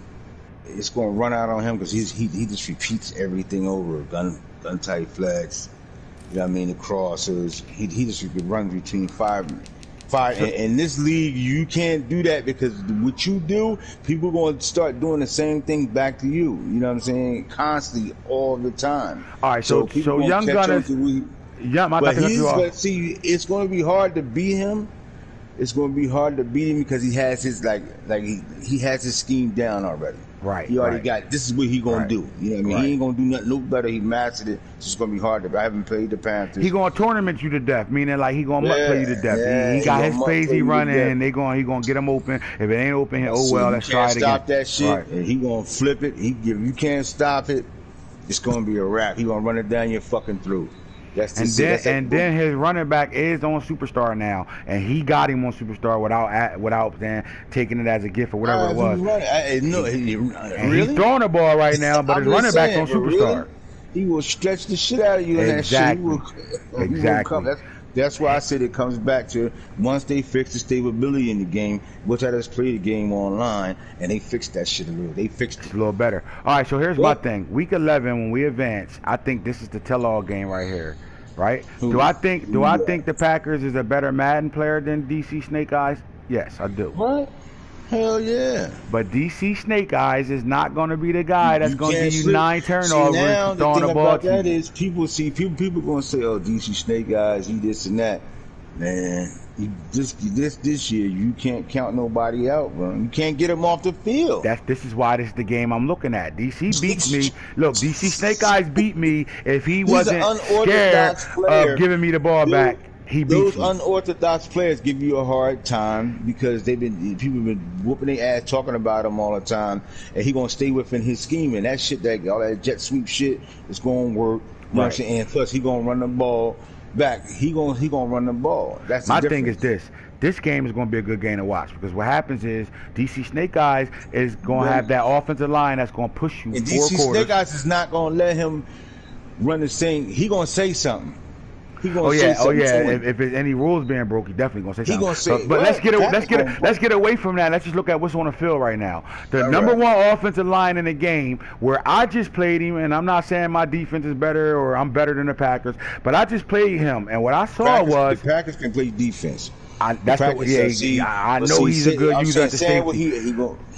It's going to run out on him because he just repeats everything over. Gun tight flats. You know what I mean? The crosses. He just runs between five. In this league, you can't do that because what you do, people are going to start doing the same thing back to you. You know what I'm saying? Constantly, all the time. All right, so young gunners. But it's going to be hard to beat him. It's going to be hard to beat him because he has his he has his scheme down already. Right. He already got. This is what he going to do. You know what I mean? He ain't going to do nothing no better. He mastered it. It's just going to be hard to. I haven't played the Panthers. He going to tournament you to death, meaning like he going to play you to death. He got his plays he running, and he going to get him open. If it ain't open, let's try it again. Stop that shit, and he going to flip it. If you can't stop it, it's going to be a wrap. He going to run it down your fucking throat. Then his running back is on Superstar now, and he got him on Superstar without then taking it as a gift or whatever it was. He's throwing the ball right now, but his running back's on Superstar. Really, he will stretch the shit out of you in that shit. Exactly. That's why I said it comes back to once they fix the stability in the game, which I just played the game online, and they fixed that shit a little. They fixed it a little better. All right, so here's my thing. Week 11, when we advance, I think this is the tell-all game right here. Right? Do I think the Packers is a better Madden player than DC Snake Eyes? Yes, I do. What? Hell yeah. But DC Snake Eyes is not going to be the guy that's going to give you 9 turnovers now, throwing the ball. That is people going to say, "Oh, DC Snake Eyes, he this and that." Man, this year you can't count nobody out, bro. You can't get him off the field. This is why this is the game I'm looking at. DC beats me. Look, DC Snake Eyes beat me if he wasn't scared of giving me the ball back. He beats those unorthodox players give you a hard time because people have been whooping their ass talking about him all the time, and he gonna stay within his scheme and that shit, all that jet sweep shit is gonna work. You know what I'm saying? And plus he gonna run the ball back. He gonna run the ball. That's my thing is this. This game is going to be a good game to watch because what happens is DC Snake Eyes is going to have that offensive line that's going to push you and 4 DC quarters. Snake Eyes is not going to let him run the same. He going to say something. If there's any rules being broke, he definitely gonna say something. He gonna say, but let's get away from that. Let's just look at what's on the field right now. The number one offensive line in the game, where I just played him, and I'm not saying my defense is better or I'm better than the Packers, but I just played him, and what I saw was the Packers can play defense. I know he's a good user at the safety.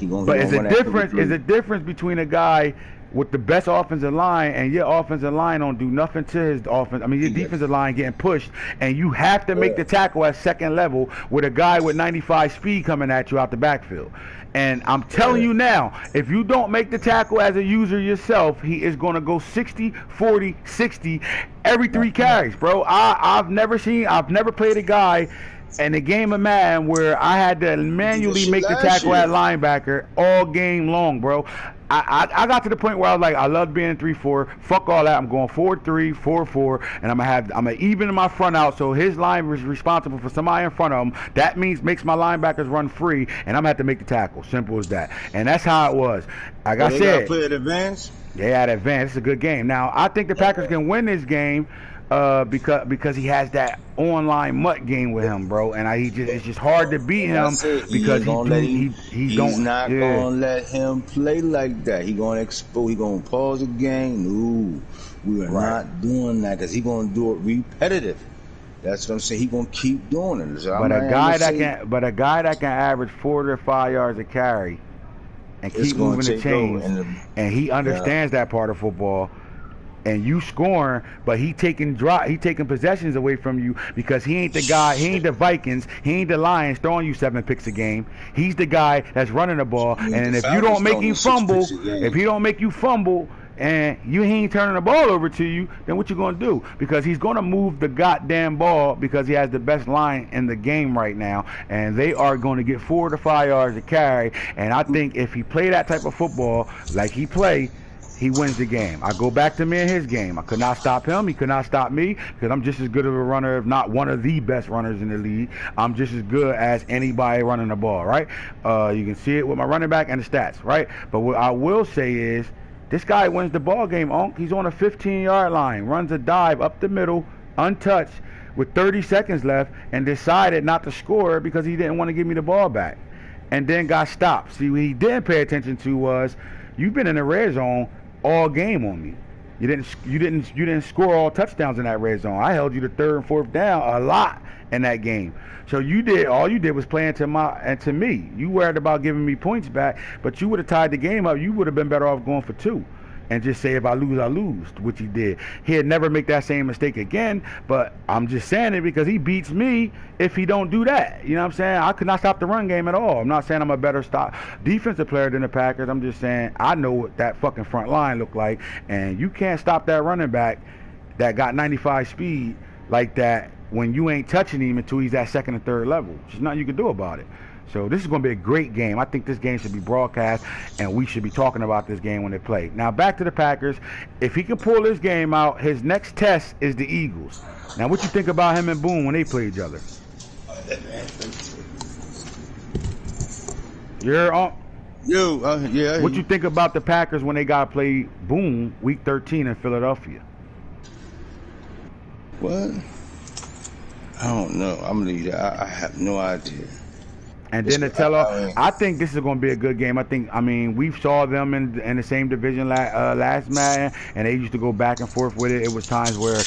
But it's a difference between a guy with the best offensive line and your offensive line don't do nothing to his offense. I mean, your defensive line getting pushed, and you have to make the tackle at second level with a guy with 95 speed coming at you out the backfield. And I'm telling you now, if you don't make the tackle as a user yourself, he is going to go 60, 40, 60 every 3 carries, bro. I've never played a guy in a game of Madden where I had to manually make the tackle at linebacker all game long, bro. I got to the point where I was like, I love being 3-4. Fuck all that. I'm going 4-3, 4-4, and I'm gonna even my front out. So his line was responsible for somebody in front of him. That makes my linebackers run free, and I'm gonna have to make the tackle. Simple as that. And that's how it was. Like I said, play at advance. They at advance. It's a good game. Now I think the Packers can win this game. because he has that online mutt game with him, bro, and it's just hard to beat him because he's not gonna let him play like that. He gonna expose. He gonna pause the game. No, we are not doing that because he gonna do it repetitive. That's what I'm saying. He gonna keep doing it. So but a guy that can average 4 to 5 yards a carry and keep moving the chains, and he understands that part of football. And you scoring, but he taking possessions away from you because he ain't the guy. He ain't the Vikings. He ain't the Lions throwing you 7 picks a game. He's the guy that's running the ball. And if you don't make him fumble, and he ain't turning the ball over to you, then what you gonna do? Because he's gonna move the goddamn ball because he has the best line in the game right now, and they are going to get 4 to 5 yards to carry. And I think if he play that type of football like he play, he wins the game. I go back to me and his game. I could not stop him. He could not stop me because I'm just as good of a runner, if not one of the best runners in the league. I'm just as good as anybody running the ball, right? You can see it with my running back and the stats, right? But what I will say is this guy wins the ball game, Unc. He's on a 15-yard line, runs a dive up the middle, untouched, with 30 seconds left, and decided not to score because he didn't want to give me the ball back, and then got stopped. See, what he didn't pay attention to was you've been in the red zone all game on me. You didn't score all touchdowns in that red zone. I held you to 3rd and 4th down a lot in that game. So all you did was play into me. You worried about giving me points back, but you would have tied the game up. You would have been better off going for 2 and just say, if I lose, I lose, which he did. He'd never make that same mistake again, but I'm just saying it because he beats me if he don't do that. You know what I'm saying? I could not stop the run game at all. I'm not saying I'm a better defensive player than the Packers. I'm just saying I know what that fucking front line looked like, and you can't stop that running back that got 95 speed like that when you ain't touching him until he's at 2nd and 3rd level. There's nothing you can do about it. So this is going to be a great game. I think this game should be broadcast, and we should be talking about this game when they play. Now, back to the Packers. If he can pull this game out, his next test is the Eagles. Now, what you think about him and Boone when they play each other? Yeah. What you think about the Packers when they got to play Boone Week 13 in Philadelphia? What? I don't know. I'm gonna leave that. I have no idea. And then to tell her, I think this is going to be a good game. I mean, we saw them in the same division last Madden, and they used to go back and forth with it. It was times where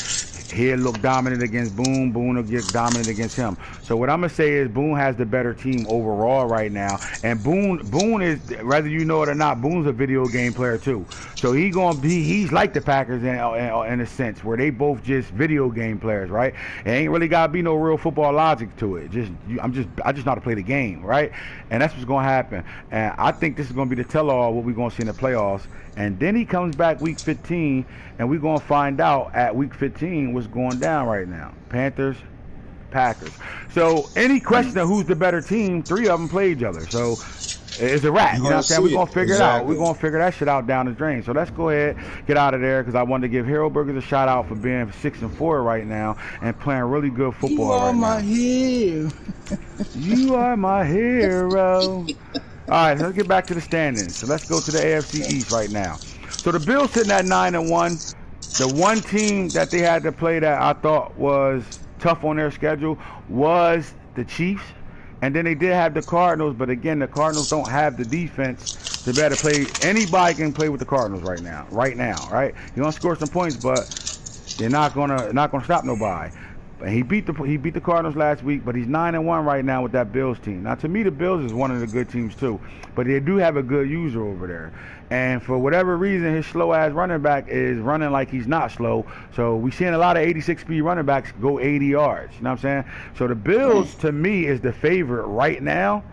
he'll look dominant against Boone, Boone will get dominant against him. So what I'm going to say is Boone has the better team overall right now. And Boone is, whether you know it or not, Boone's a video game player too. So he's like the Packers in a sense, where they both just video game players, right? It ain't really got to be no real football logic to it. I just know how to play the game, right? And that's what's going to happen. And I think this is going to be the tell-all what we're going to see in the playoffs. And then he comes back week 15, and we're going to find out at week 15 what's going down right now. Panthers, Packers. So any question of who's the better team, 3 of them play each other. So it's a wrap. You know what I'm saying? We're going to figure it out. We're going to figure that shit out down the drain. So let's go ahead, get out of there, because I wanted to give Hero Burgers a shout out for being 6-4 right now and playing really good football right now. You are my hero. You are my hero. All right, let's get back to the standings. So let's go to the AFC East right now. So the Bills sitting at 9-1. The one team that they had to play that I thought was tough on their schedule was the Chiefs. And then they did have the Cardinals, but again, the Cardinals don't have the defense to be able to play. Anybody can play with the Cardinals right now, right? You're gonna score some points, but they're not gonna stop nobody. He beat the Cardinals last week, but he's 9-1 right now with that Bills team. Now, to me, the Bills is one of the good teams too, but they do have a good user over there. And for whatever reason, his slow-ass running back is running like he's not slow. So we're seeing a lot of 86-speed running backs go 80 yards. You know what I'm saying? So the Bills, to me, is the favorite right now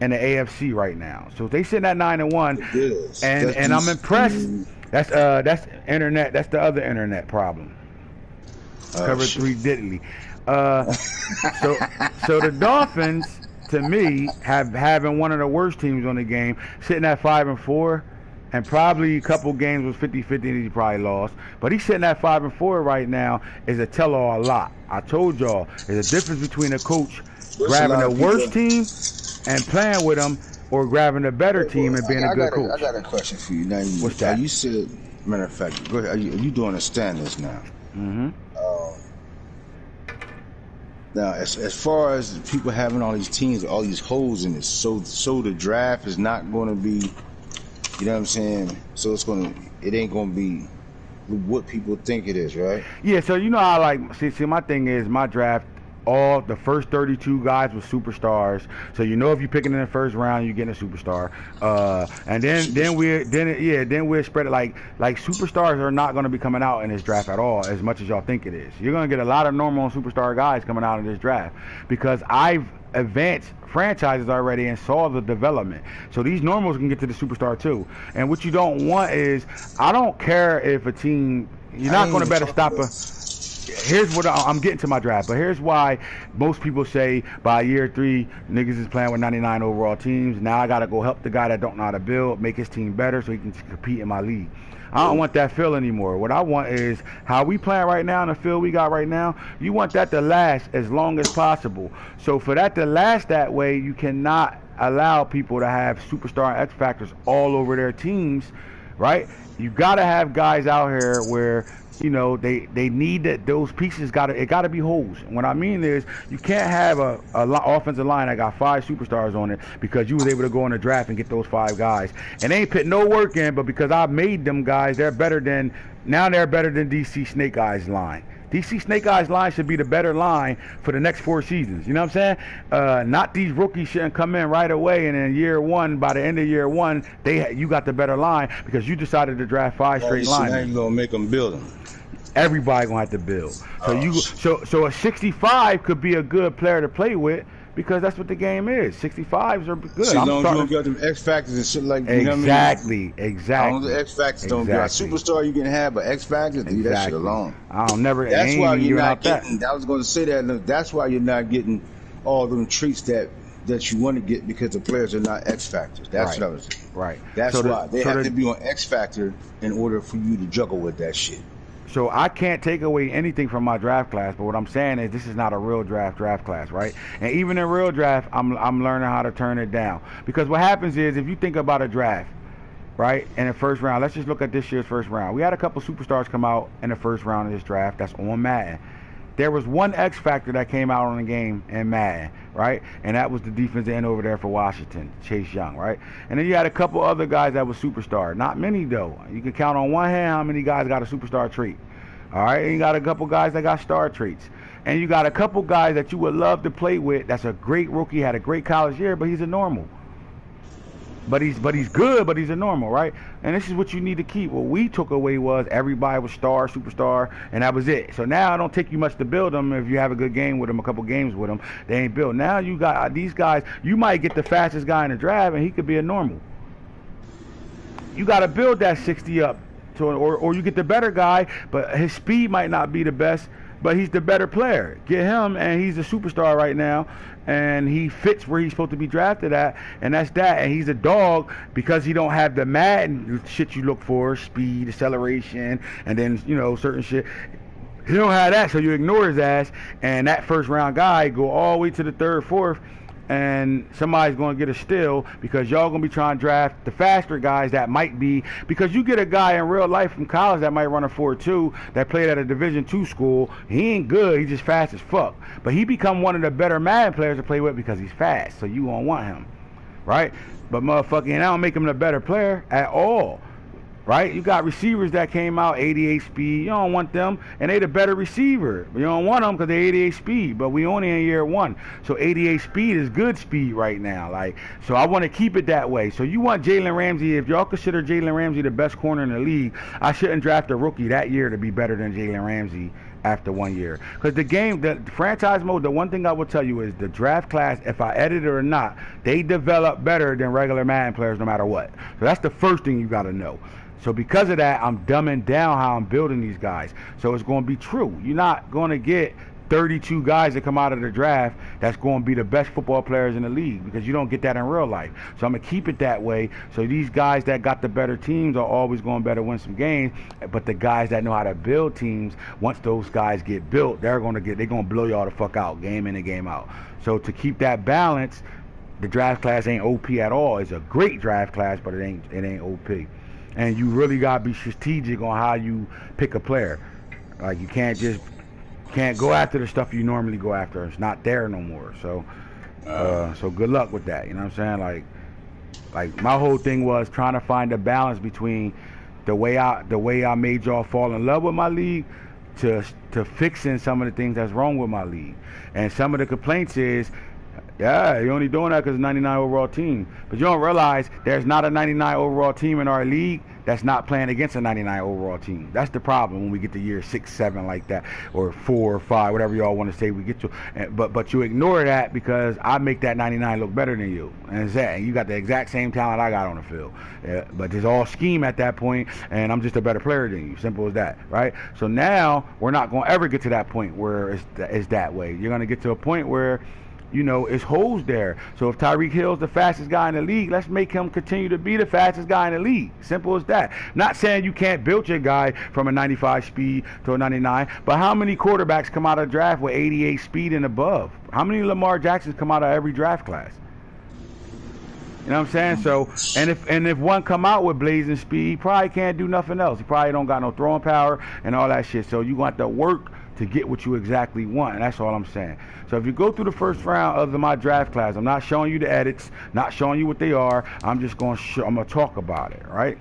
in the AFC right now. So they sitting at 9-1, and I'm impressed. That's internet. That's the other internet problem. Cover 3 diddly. So the Dolphins, to me, having one of the worst teams on the game, sitting at 5-4, and probably a couple games was 50-50 and he probably lost. But he's sitting at 5-4 right now is a tell-all a lot. I told y'all, there's a difference between a coach grabbing the worst team and playing with them, or grabbing a better team and being a good coach. I got a question for you. Now, what's that? You said, matter of fact, go ahead. Are you doing the standings now? Mm-hmm. Now, as far as people having all these teams, all these holes in it, so the draft is not going to be, you know what I'm saying? So it ain't going to be what people think it is, right? Yeah, so you know how like see my thing is my draft. All the first 32 guys were superstars, so you know if you're picking in the first round, you're getting a superstar. And then we're spread it like superstars are not going to be coming out in this draft at all as much as y'all think it is. You're going to get a lot of normal and superstar guys coming out in this draft because I've advanced franchises already and saw the development. So these normals can get to the superstar too. And what you don't want is I don't care if a team you're not going to better stop a. Here's what I'm getting to my draft, but here's why most people say by year 3 niggas is playing with 99 overall teams. Now I gotta go help the guy that don't know how to build, make his team better so he can compete in my league. I don't want that feel anymore. What I want is how we playing right now in the field we got right now. You want that to last as long as possible. So for that to last that way, you cannot allow people to have superstar and X factors all over their teams, right? You gotta have guys out here where you know they need that those pieces gotta be holes. And what I mean is you can't have a offensive line that got 5 superstars on it because you was able to go in the draft and get those 5 guys and they ain't put no work in, but because I made them guys, they're better than DC Snake Eyes line. DC Snake Eyes line should be the better line for the next 4 seasons. You know what I'm saying? Not these rookies shouldn't come in right away and in year 1, by the end of year 1, you got the better line because you decided to draft 5 straight lines. Now you gonna make them build them. Everybody gonna have to build. So a 65 could be a good player to play with because that's what the game is. 65s are good. So long as you don't get them X factors and shit like that. Exactly, you know what I mean? exactly. All the X factors don't be like superstar you can have, but X factors, leave that shit alone. I don't never. That's why you're not getting. I was going to say that. That's why you're not getting all them treats that you want to get because the players are not X factors. That's what I was saying. Right. That's why they have to be on X factor in order for you to juggle with that shit. So I can't take away anything from my draft class, but what I'm saying is this is not a real draft class, right? And even in real draft, I'm learning how to turn it down. Because what happens is if you think about a draft, right, in the first round, let's just look at this year's first round. We had a couple superstars come out in the first round of this draft that's on Madden. There was one X factor that came out on the game in Madden, right? And that was the defensive end over there for Washington, Chase Young, right? And then you had a couple other guys that was superstar. Not many, though. You can count on one hand how many guys got a superstar trait. All right? And you got a couple guys that got star traits. And you got a couple guys that you would love to play with that's a great rookie, had a great college year, but he's a normal. But he's good, but he's a normal, right? And this is what you need to keep. What we took away was everybody was star, superstar, and that was it. So now it don't take you much to build them. If you have a good game with them, a couple games with them, they ain't built. Now you got these guys. You might get the fastest guy in the draft, and he could be a normal. You got to build that 60 up, or you get the better guy, but his speed might not be the best, but he's the better player. Get him, and he's a superstar right now, and he fits where he's supposed to be drafted at, and that's that. And he's a dog because he don't have the Madden shit you look for, speed, acceleration, and then, you know, certain shit. He don't have that, so you ignore his ass, and that first round guy go all the way to the 3rd, 4th, and somebody's going to get a steal because y'all going to be trying to draft the faster guys that might be, because you get a guy in real life from college that might run a 4.2 that played at a Division II school. He ain't good. He's just fast as fuck. But he become one of the better Madden players to play with because he's fast. So you going to want him, right? But motherfucking, I don't make him the better player at all. Right? You got receivers that came out 88 speed. You don't want them, and they the better receiver. You don't want them because they 88 speed, but we only in year 1. So 88 speed is good speed right now. Like, so I want to keep it that way. So you want Jalen Ramsey. If y'all consider Jalen Ramsey the best corner in the league, I shouldn't draft a rookie that year to be better than Jalen Ramsey after 1 year. Because the game, the franchise mode, the one thing I will tell you is the draft class, if I edit it or not, they develop better than regular Madden players no matter what. So that's the first thing you got to know. So because of that, I'm dumbing down how I'm building these guys. So it's going to be true. You're not going to get 32 guys that come out of the draft that's going to be the best football players in the league because you don't get that in real life. So I'm going to keep it that way. So these guys that got the better teams are always going to better win some games. But the guys that know how to build teams, once those guys get built, they're going to blow y'all the fuck out, game in and game out. So to keep that balance, the draft class ain't OP at all. It's a great draft class, but it ain't OP. And you really got to be strategic on how you pick a player. Like, you can't just Can't go after the stuff you normally go after. It's not there no more. So, so good luck with that. You know what I'm saying? Like my whole thing was trying to find a balance between the way I made y'all fall in love with my league to fixing some of the things that's wrong with my league. And some of the complaints is, yeah, you're only doing that because it's a 99 overall team. But you don't realize there's not a 99 overall team in our league that's not playing against a 99 overall team. That's the problem when we get to year 6, 7 like that, or 4 or 5, whatever y'all want to say we get to. But you ignore that because I make that 99 look better than you. And it's that. And you got the exact same talent I got on the field. But it's all scheme at that point, and I'm just a better player than you. Simple as that, right? So now we're not going to ever get to that point where it's that way. You're going to get to a point where, you know, it's holes there. So if Tyreek Hill's the fastest guy in the league, let's make him continue to be the fastest guy in the league. Simple as that. Not saying you can't build your guy from a 95 speed to a 99, but how many quarterbacks come out of the draft with 88 speed and above? How many Lamar Jacksons come out of every draft class? You know what I'm saying? So, and if one come out with blazing speed, he probably can't do nothing else. He probably don't got no throwing power and all that shit. So you want to work to get what you exactly want, and that's all I'm saying. So if you go through the first round of my draft class, I'm not showing you the edits, not showing you what they are. I'm just going to I'm going to talk about it, right?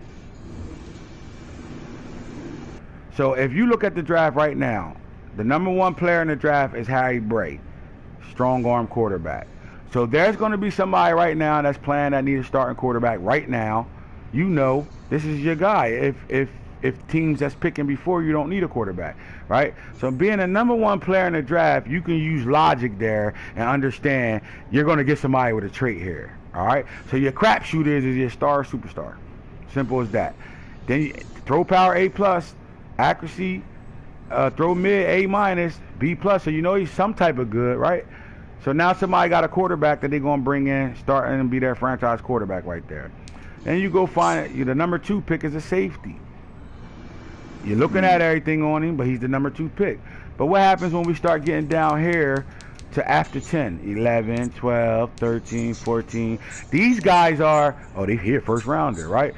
So if you look at the draft right now, the #1 player in the draft is Harry Bray, strong arm quarterback. So there's going to be somebody right now that's playing that needs a starting quarterback right now. You know, this is your guy. If teams that's picking before you don't need a quarterback, right? So being a #1 player in the draft, you can use logic there and understand you're going to get somebody with a trait here, all right? So your crapshoot is your star or superstar. Simple as that. Then you, throw power A+, accuracy, throw mid A-, B+, so you know he's some type of good, right? So now somebody got a quarterback that they're going to bring in, start and be their franchise quarterback right there. Then you go find the #2 pick is a safety. You're looking at everything on him, but he's the #2 pick. But what happens when we start getting down here to after 10, 11, 12, 13, 14? These guys are, they here first rounder, right?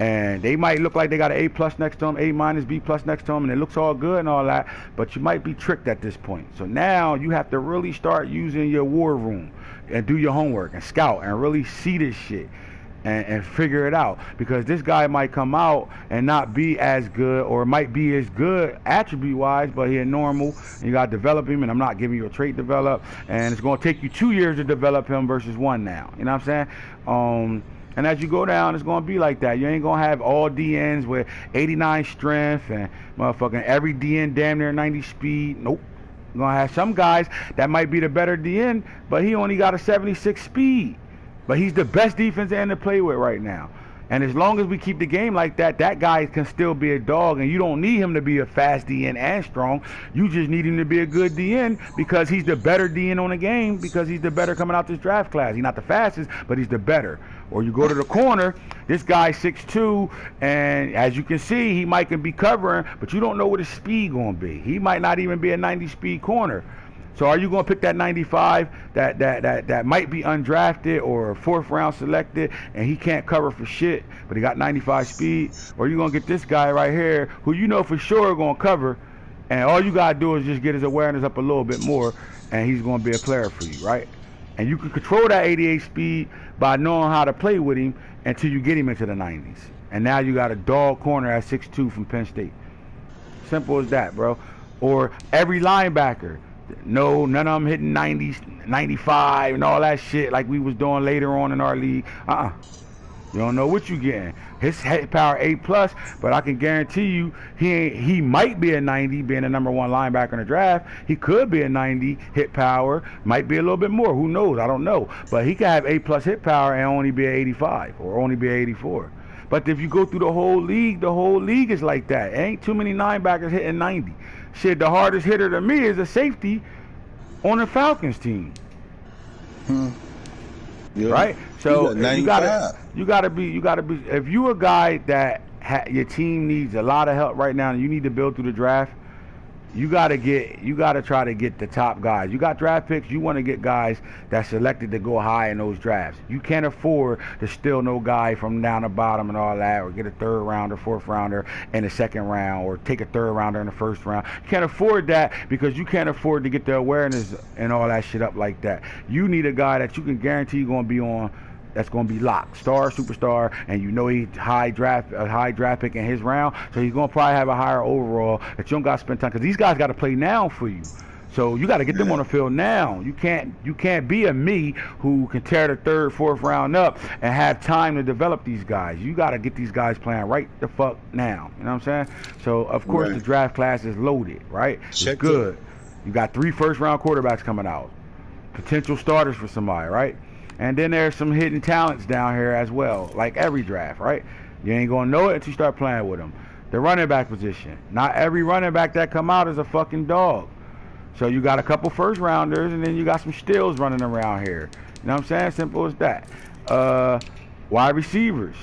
And they might look like they got an A+ next to them, A-, B+ next to them, and it looks all good and all that, but you might be tricked at this point. So now you have to really start using your war room and do your homework and scout and really see this shit. And figure it out, because this guy might come out and not be as good, or might be as good attribute wise, but he's normal and you got to develop him, and I'm not giving you a trait develop, and it's going to take you 2 years to develop him versus 1 now, you know what I'm saying? And as you go down, it's going to be like that. You ain't going to have all DNs with 89 strength and motherfucking every DN damn near 90 speed. Nope. You're going to have some guys that might be the better DN, but he only got a 76 speed. But he's the best defense end to play with right now. And as long as we keep the game like that, that guy can still be a dog, and you don't need him to be a fast DN and strong. You just need him to be a good DN because he's the better DN on the game, because he's the better coming out this draft class. He's not the fastest, but he's the better. Or you go to the corner, this guy's 6'2", and as you can see, he might can be covering, but you don't know what his speed going to be. He might not even be a 90 speed corner. So are you going to pick that 95 that might be undrafted or 4th round selected, and he can't cover for shit, but he got 95 speed? Or are you going to get this guy right here who you know for sure going to cover, and all you got to do is just get his awareness up a little bit more, and he's going to be a player for you, right? And you can control that 88 speed by knowing how to play with him until you get him into the 90s. And now you got a dog corner at 6'2" from Penn State. Simple as that, bro. Or every linebacker. No, none of them hitting 90, 95 and all that shit like we was doing later on in our league. You don't know what you getting. His hit power A+, but I can guarantee you he might be a 90 being the #1 linebacker in the draft. He could be a 90 hit power, might be a little bit more. Who knows? I don't know. But he could have A+ hit power and only be an 85 or only be an 84. But if you go through the whole league is like that. Ain't too many linebackers hitting 90. Shit, the hardest hitter to me is a safety on the Falcons team. Yeah. Right? So you gotta be. If you a guy that your team needs a lot of help right now and you need to build through the draft, you gotta try to get the top guys. You got draft picks, you want to get guys that's selected to go high in those drafts. You can't afford to steal no guy from down the bottom and all that, or get a third rounder, fourth rounder in the second round, or take a third rounder in the first round. You can't afford that because you can't afford to get the awareness and all that shit up like that. You need a guy that you can guarantee going to be on, that's going to be locked, star, superstar, and you know he's a high draft pick in his round, so he's going to probably have a higher overall that you don't got to spend time, because these guys got to play now for you. So you got to get them on the field now. You can't be a me who can tear the third, fourth round up and have time to develop these guys. You got to get these guys playing right the fuck now. You know what I'm saying? So of course the draft class is loaded, right? It's good. You got 3 first-round quarterbacks coming out, potential starters for somebody, right? And then there's some hidden talents down here as well, like every draft, right? You ain't gonna know it until you start playing with them. The running back position. Not every running back that come out is a fucking dog. So you got a couple first rounders, and then you got some steals running around here. You know what I'm saying? Simple as that. Wide receivers.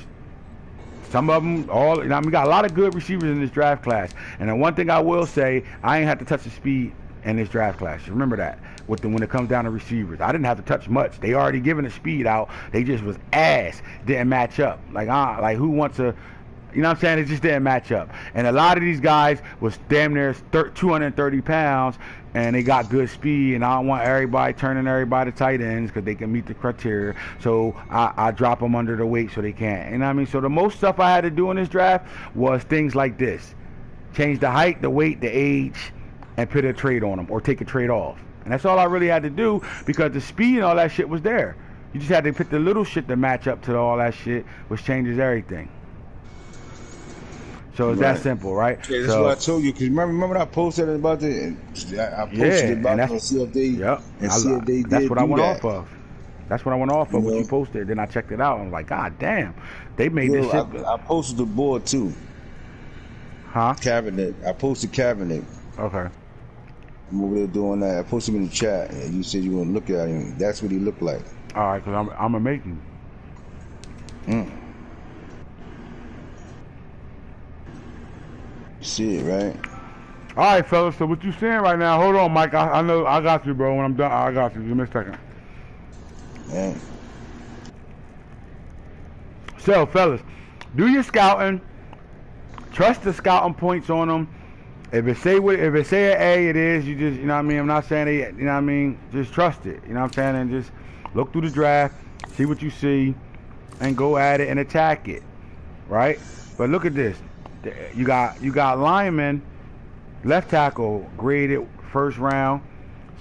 Some of them, we got a lot of good receivers in this draft class. And the one thing I will say, I ain't have to touch the speed in this draft class. Remember that. When it comes down to receivers, I didn't have to touch much. They already given the speed out. They just was ass. Didn't match up. Like who wants to, you know what I'm saying? It just didn't match up. And a lot of these guys was damn near 230 pounds, and they got good speed. And I don't want everybody turning everybody to tight ends because they can meet the criteria. So I drop them under the weight so they can't. You know what I mean? So the most stuff I had to do in this draft was things like this: change the height, the weight, the age, and put a trade on them or take a trade off. And that's all I really had to do, because the speed and all that shit was there. You just had to put the little shit to match up to all that shit, which changes everything. So it's that simple, right? Yeah, that's what I told you. Because remember I posted about it? I posted about it and see if they, did. That's what I went off of. That's what I went off of, what you posted. Then I checked it out, and I was like, God damn, they made this shit. I posted the board, too. Huh? Cabinet. I posted cabinet. Okay. I'm over there doing that. I posted him in the chat, and you said you want to look at him. That's what he looked like. All right, because I'm a making. See it, right? All right, fellas. So what you saying right now? Hold on, Mike. I know I got you, bro. When I'm done, I got you. Give me a second. Yeah. So, fellas, do your scouting. Trust the scouting points on them. If it say an A, it is. You just, you know what I mean? I'm not saying it, you know what I mean? Just trust it. You know what I'm saying? And just look through the draft, see what you see, and go at it and attack it. Right? But look at this. You got linemen, left tackle graded first round,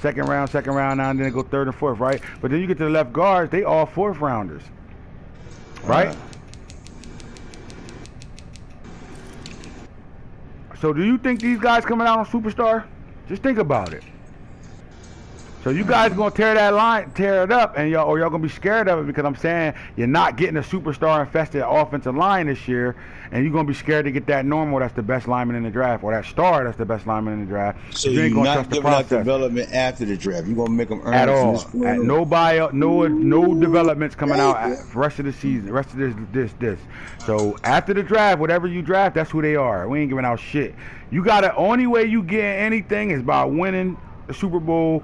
second round, now, and then they go third and fourth, right? But then you get to the left guards, they all fourth rounders. Right? So do you think these guys coming out on Superstar? Just think about it. So you guys gonna tear it up, and y'all gonna be scared of it, because I'm saying you're not getting a superstar infested offensive line this year, and you're gonna be scared to get that normal that's the best lineman in the draft, or that star that's the best lineman in the draft. So you're not giving out development after the draft. You're gonna make them earn at all. At no developments coming out for rest of the season, rest of this. So after the draft, whatever you draft, that's who they are. We ain't giving out shit. You gotta, only way you get anything is by winning the Super Bowl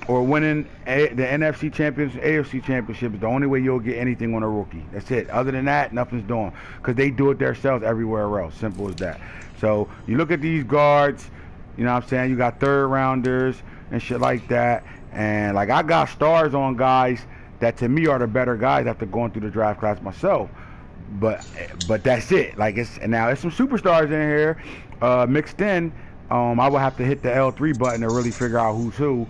or winning the NFC Championship, AFC Championship is the only way you'll get anything on a rookie. That's it. Other than that, nothing's doing, because they do it themselves everywhere else. Simple as that. So you look at these guards, you know what I'm saying? You got third rounders and shit like that. And like, I got stars on guys that to me are the better guys after going through the draft class myself. But that's it. Like, and now there's some superstars in here mixed in. I would have to hit the L3 button to really figure out who's who.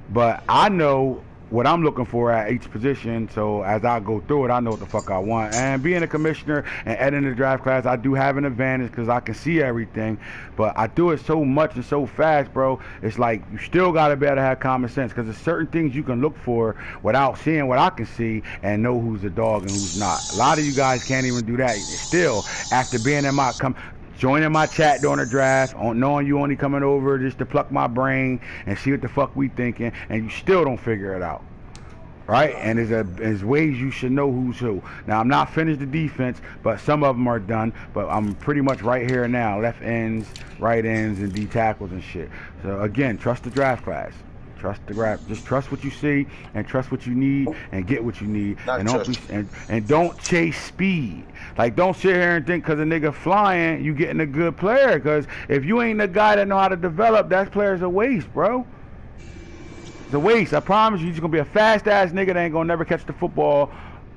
But I know what I'm looking for at each position, so as I go through it, I know what the fuck I want. And being a commissioner and editing the draft class, I do have an advantage because I can see everything. But I do it so much and so fast, bro. It's like you still gotta be able to have common sense, because there's certain things you can look for without seeing what I can see and know who's a dog and who's not. A lot of you guys can't even do that. Still, after being in my joining my chat during the draft, knowing you only coming over just to pluck my brain and see what the fuck we thinking, and you still don't figure it out. right? And there's ways you should know who's who. Now, I'm not finished the defense, but some of them are done. But I'm pretty much right here now. Left ends, right ends, and D tackles and shit. So, again, trust the draft class. Trust the draft. Just trust what you see and trust what you need and get what you need. And don't chase speed. Like, don't sit here and think because a nigga flying, you getting a good player. Because if you ain't the guy that know how to develop, that player's a waste, bro. It's a waste. I promise you, you're just going to be a fast-ass nigga that ain't going to never catch the football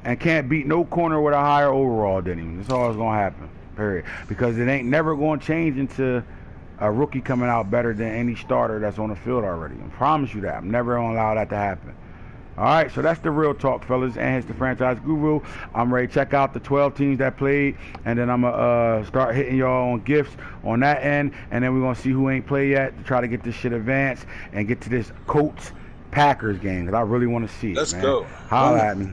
and can't beat no corner with a higher overall than him. That's all that's going to happen, period. Because it ain't never going to change into a rookie coming out better than any starter that's on the field already. I promise you that. I'm never going to allow that to happen. All right, so that's the real talk, fellas. And it's the Franchise Guru. I'm ready to check out the 12 teams that played, and then I'm going to start hitting y'all on gifts on that end, and then we're going to see who ain't played yet to try to get this shit advanced and get to this Colts-Packers game, because I really want to see it, Let's man. go. Holla at me.